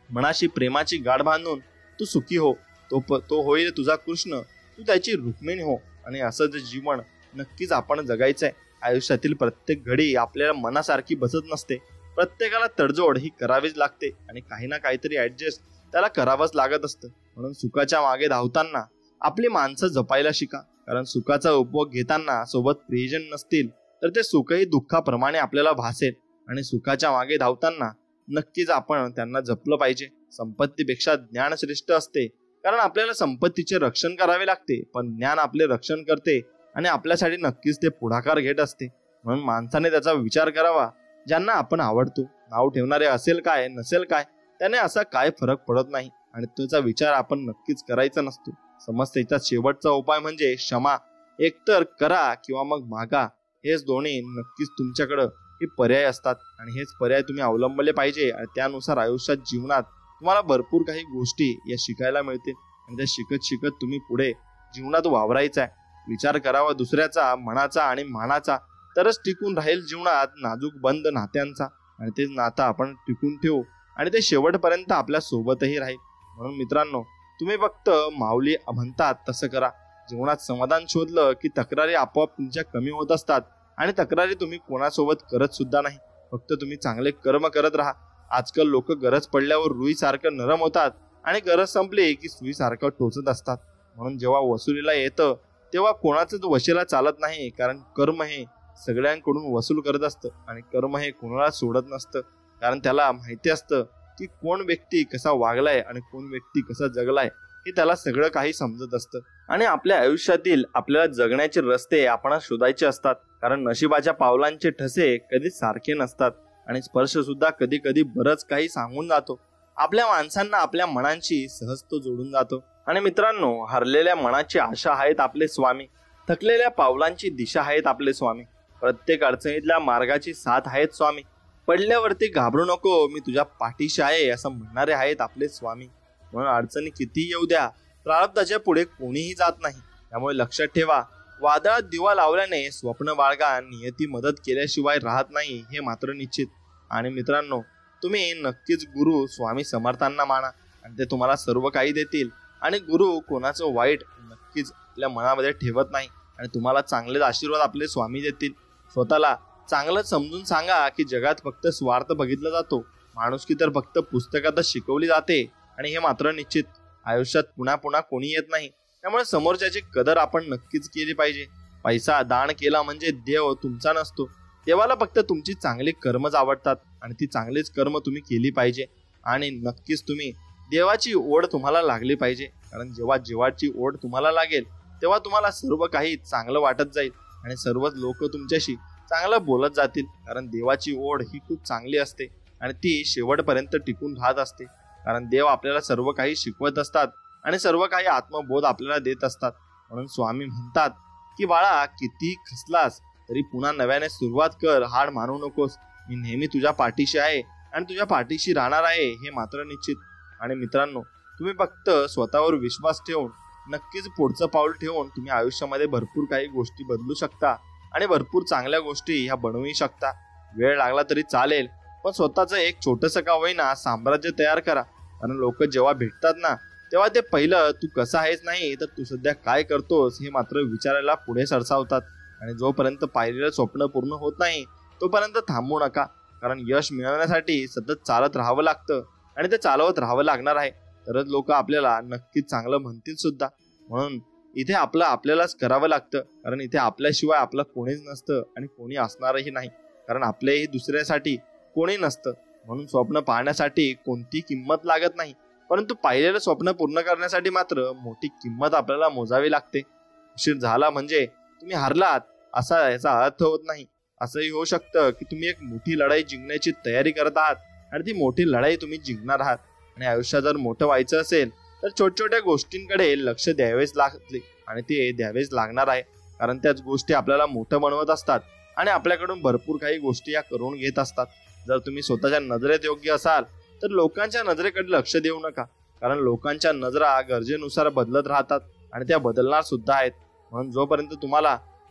मनाशी प्रेमाची गाठ बांधून तू सुखी हो, तो होईल तुझा कृष्ण, तू त्याची रुक्मिणी हो. आणि असं जे जीवन नक्कीच आपण जगायचंय. आयुष्यातील प्रत्येक घडी आपल्याला मनासारखी बसत नसते. प्रत्येकाला तडजोड ही करावीच लागते आणि काही ना काहीतरी ऍडजस्ट त्याला करावंच लागत असतं. म्हणून सुखाच्या मागे धावताना आपली माणसं जपायला शिका. कारण सुखाचा उपभोग घेताना सोबत प्रियजन नसतील तर ते सुखही दुःखाप्रमाणे आपल्याला भासेल. आणि सुखाच्या मागे धावताना नक्कीच आपण त्यांना जपलं पाहिजे. संपत्तीपेक्षा ज्ञान श्रेष्ठ असते, कारण आपल्याला संपत्तीचे रक्षण करावे लागते, पण ज्ञान आपले रक्षण करते आणि आपल्यासाठी नक्कीच ते पुढाकार घेत असते. म्हणून माणसाने त्याचा विचार करावा. ज्यांना आपण आवडतो, नाव ठेवणारे असेल काय नसेल काय, त्याने असा काय फरक पडत नाही आणि त्याचा विचार आपण नक्कीच करायचा नसतो. समस्येचा शेवटचा उपाय म्हणजे क्षमा. एकतर करा किंवा मग मागा. हेच दोन्ही नक्कीच तुमच्याकडं हे पर्याय असतात आणि हेच पर्याय तुम्ही अवलंबले पाहिजे. आणि त्यानुसार आयुष्यात जीवनात तुम्हाला भरपूर काही गोष्टी या शिकायला मिळतील आणि त्या शिकत शिकत तुम्ही पुढे जीवनात वावरायचा आहे. विचार करावा दुसऱ्याचा, मनाचा आणि मानाचा, तरच टिकून राहील जीवनात नाजूक बंद नात्यांचा. आणि तेच नातं आपण टिकून ठेवू आणि ते शेवटपर्यंत आपल्या सोबतही राहील. म्हणून मित्रांनो, तुम्ही फक्त माऊली म्हणतात तसं करा. जीवनात समाधान शोधलं की तक्रारी आपोआप तुमच्या कमी होत असतात आणि तक्रारी तुम्ही कोणासोबत करत सुद्धा नाही. फक्त तुम्ही चांगले कर्म करत राहा. आजकाल लोक गरज पडल्यावर रुईसारखं नरम होतात आणि गरज संपली की सुईसारखं टोचत असतात. म्हणून जेव्हा वसुलीला येतं तेव्हा कोणाचंच वशीला चालत नाही. कारण कर्म हे सगळ्यांकडून वसूल करत असतं आणि कर्म हे कोणाला सोडत नसतं. कारण त्याला माहिती असतं की कोण व्यक्ती कसा वागलाय आणि कोण व्यक्ती कसा जगलाय हे त्याला सगळं काही समजत असतं. आणि आपल्या आयुष्यातील आपल्याला जगण्याचे रस्ते आपण शोधायचे असतात. कारण नशिबाच्या पावलांचे ठसे कधी सारखे नसतात आणि स्पर्श सुद्धा कधी कधी बरंच काही सांगून जातो. आपल्या माणसांना आपल्या मनांशी सहज तो जोडून जातो. आणि मित्रांनो, हरलेल्या मनाची आशा आहेत आपले स्वामी, थकलेल्या पावलांची दिशा आहेत आपले स्वामी, प्रत्येक अडचणीतल्या मार्गाची साथ आहेत स्वामी, पडल्यावरती घाबरू नको मी तुझ्या पाठीशी आहे असं म्हणणारे आहेत आपले स्वामी. म्हणून अडचणी किती येऊ द्या, प्रारब्धाच्या पुढे कोणीही जात नाही. त्यामुळे लक्षात ठेवा, वादळात दिवा लावल्याने स्वप्न बाळगा, नियती मदत केल्याशिवाय राहत नाही, हे मात्र निश्चित. आणि मित्रांनो, तुम्ही नक्कीच गुरु स्वामी समर्थांना माना आणि ते तुम्हाला सर्व काही देतील. आणि गुरु कोणाचं वाईट नक्कीच आपल्या मनामध्ये ठेवत नाही आणि तुम्हाला चांगलेच आशीर्वाद आपले स्वामी देतील. स्वतःला चांगलं समजून सांगा की जगात फक्त स्वार्थ बघितला जातो, माणुसकी तर फक्त पुस्तकातच शिकवली जाते. आणि हे मात्र निश्चित, आयुष्यात पुन्हा पुन्हा कोणी येत नाही. त्यामुळे समोरच्याची कदर आपण नक्कीच केली पाहिजे. पैसा दान केला म्हणजे देव तुमचा नसतो. देवाला फक्त तुमची चांगली कर्मच आवडतात आणि ती चांगलीच कर्म तुम्ही केली पाहिजे. आणि नक्कीच तुम्ही देवाची ओढ तुम्हाला लागली पाहिजे. कारण जेव्हा जीवाची ओढ तुम्हाला लागेल तेव्हा तुम्हाला सर्व काही चांगलं वाटत जाईल आणि सर्वच लोक तुमच्याशी चांगलं बोलत जातील. कारण देवाची ओढ ही खूप चांगली असते आणि ती शेवटपर्यंत टिकून राहत असते. कारण देव आपल्याला सर्व काही शिकवत असतात आणि सर्व काही आत्मबोध आपल्याला देत असतात. म्हणून स्वामी म्हणतात की बाळा, किती खचलास तरी पुन्हा नव्याने सुरुवात कर, हार मानू नकोस. मी नेहमी तुझ्या पाठीशी आहे आणि तुझ्या पाठीशी राहणार आहे, हे मात्र निश्चित. आणि मित्रांनो, तुम्ही फक्त स्वतःवर विश्वास ठेवून नक्कीच पुढचं पाऊल ठेवून तुम्ही आयुष्यामध्ये भरपूर काही गोष्टी बदलू शकता आणि भरपूर चांगल्या गोष्टी ह्या बनवू शकता. वेळ लागला तरी चालेल, पण स्वतःचं एक छोटंसं का होईना साम्राज्य तयार करा. कारण लोक जेव्हा भेटतात ना, तेव्हा ते पहिलं तू कसा आहेस नाही तर तू सध्या काय करतोस हे मात्र विचारायला पुढे सरसावतात. आणि जोपर्यंत पाहिलेलं स्वप्न पूर्ण होत नाही तोपर्यंत थांबू नका. कारण यश मिळवण्यासाठी सतत चालत राहावं लागतं आणि ते चालवत राहावं लागणार आहे. तरच लोक आपल्याला नक्कीच चांगलं म्हणतील सुद्धा. म्हणून इथे आपल्यालाच करावं लागतं. कारण इथे आपल्याशिवाय आपलं कोणीच नसतं आणि कोणी असणारही नाही. कारण आपलेही दुसऱ्यासाठी कोणी नसतं. म्हणून स्वप्न पाहण्यासाठी कोणती किंमत लागत नाही, परंतु पाहिलेलं स्वप्न पूर्ण करण्यासाठी मात्र मोठी किंमत आपल्याला मोजावी लागते. उशीर झाला म्हणजे तुम्ही हरलात असा याचा अर्थ होत नाही. असंही होऊ शकतं की तुम्ही एक मोठी लढाई जिंकण्याची तयारी करत आहात आणि ती मोठी लढाई तुम्ही जिंकणार आहात. आणि आयुष्यात जर मोठं व्हायचं असेल तर छोट्या छोट्या गोष्टींकडे लक्ष द्यावेच लागते आणि ते द्यावेच लागणार आहे, कारण त्याच गोष्टी आपल्याला मोठं बनवत असतात आणि आपल्याकडून भरपूर काही गोष्टी या करून घेत असतात. जर तुम्ही स्वतःच्या नजरेत योग्य असाल तर लोकांच्या नजरेकडे लक्ष देऊ नका, कारण लोकांच्या नजरा गरजेनुसार बदलत राहतात आणि त्या बदलणार सुद्धा आहेत. म्हणून जोपर्यंत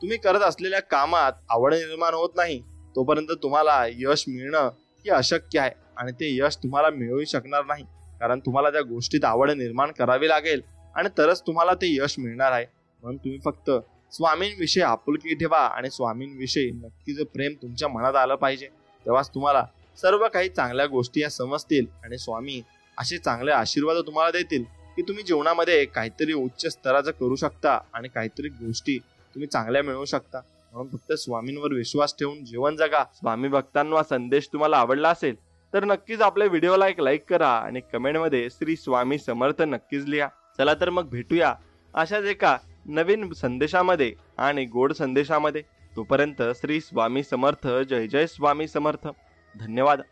तुम्ही करत असलेल्या कामात आवड निर्माण होत नाही तोपर्यंत तुम्हाला यश मिळणं हे अशक्य आहे आणि ते यश तुम्हाला मिळवू शकणार नाही, कारण तुम्हाला त्या गोष्टीत आवड निर्माण करावी लागेल आणि तरच तुम्हाला ते यश मिळणार आहे. म्हणून तुम्ही फक्त स्वामींविषयी आपुलकी ठेवा आणि स्वामींविषयी नक्कीच प्रेम तुमच्या मनात आलं पाहिजे. तेव्हाच तुम्हाला सर्व काही चांगल्या गोष्टी या समजतील आणि स्वामी असे चांगले आशीर्वाद तुम्हाला देतील की तुम्ही जीवनामध्ये काहीतरी उच्च स्तराचं करू शकता आणि काहीतरी गोष्टी तुम्ही चांगल्या मिळवू शकता. म्हणून फक्त स्वामींवर विश्वास ठेवून जीवन जगा. स्वामी भक्तांनो, हा संदेश तुम्हाला आवडला असेल तर नक्कीच आपल्या व्हिडिओला एक लाईक करा आणि कमेंटमध्ये श्री स्वामी समर्थ नक्कीच लिहा. चला तर मग भेटूया अशाच एका नवीन संदेशामध्ये आणि गोड संदेशामध्ये. तोपर्यंत श्री स्वामी समर्थ. जय जय स्वामी समर्थ. धन्यवाद.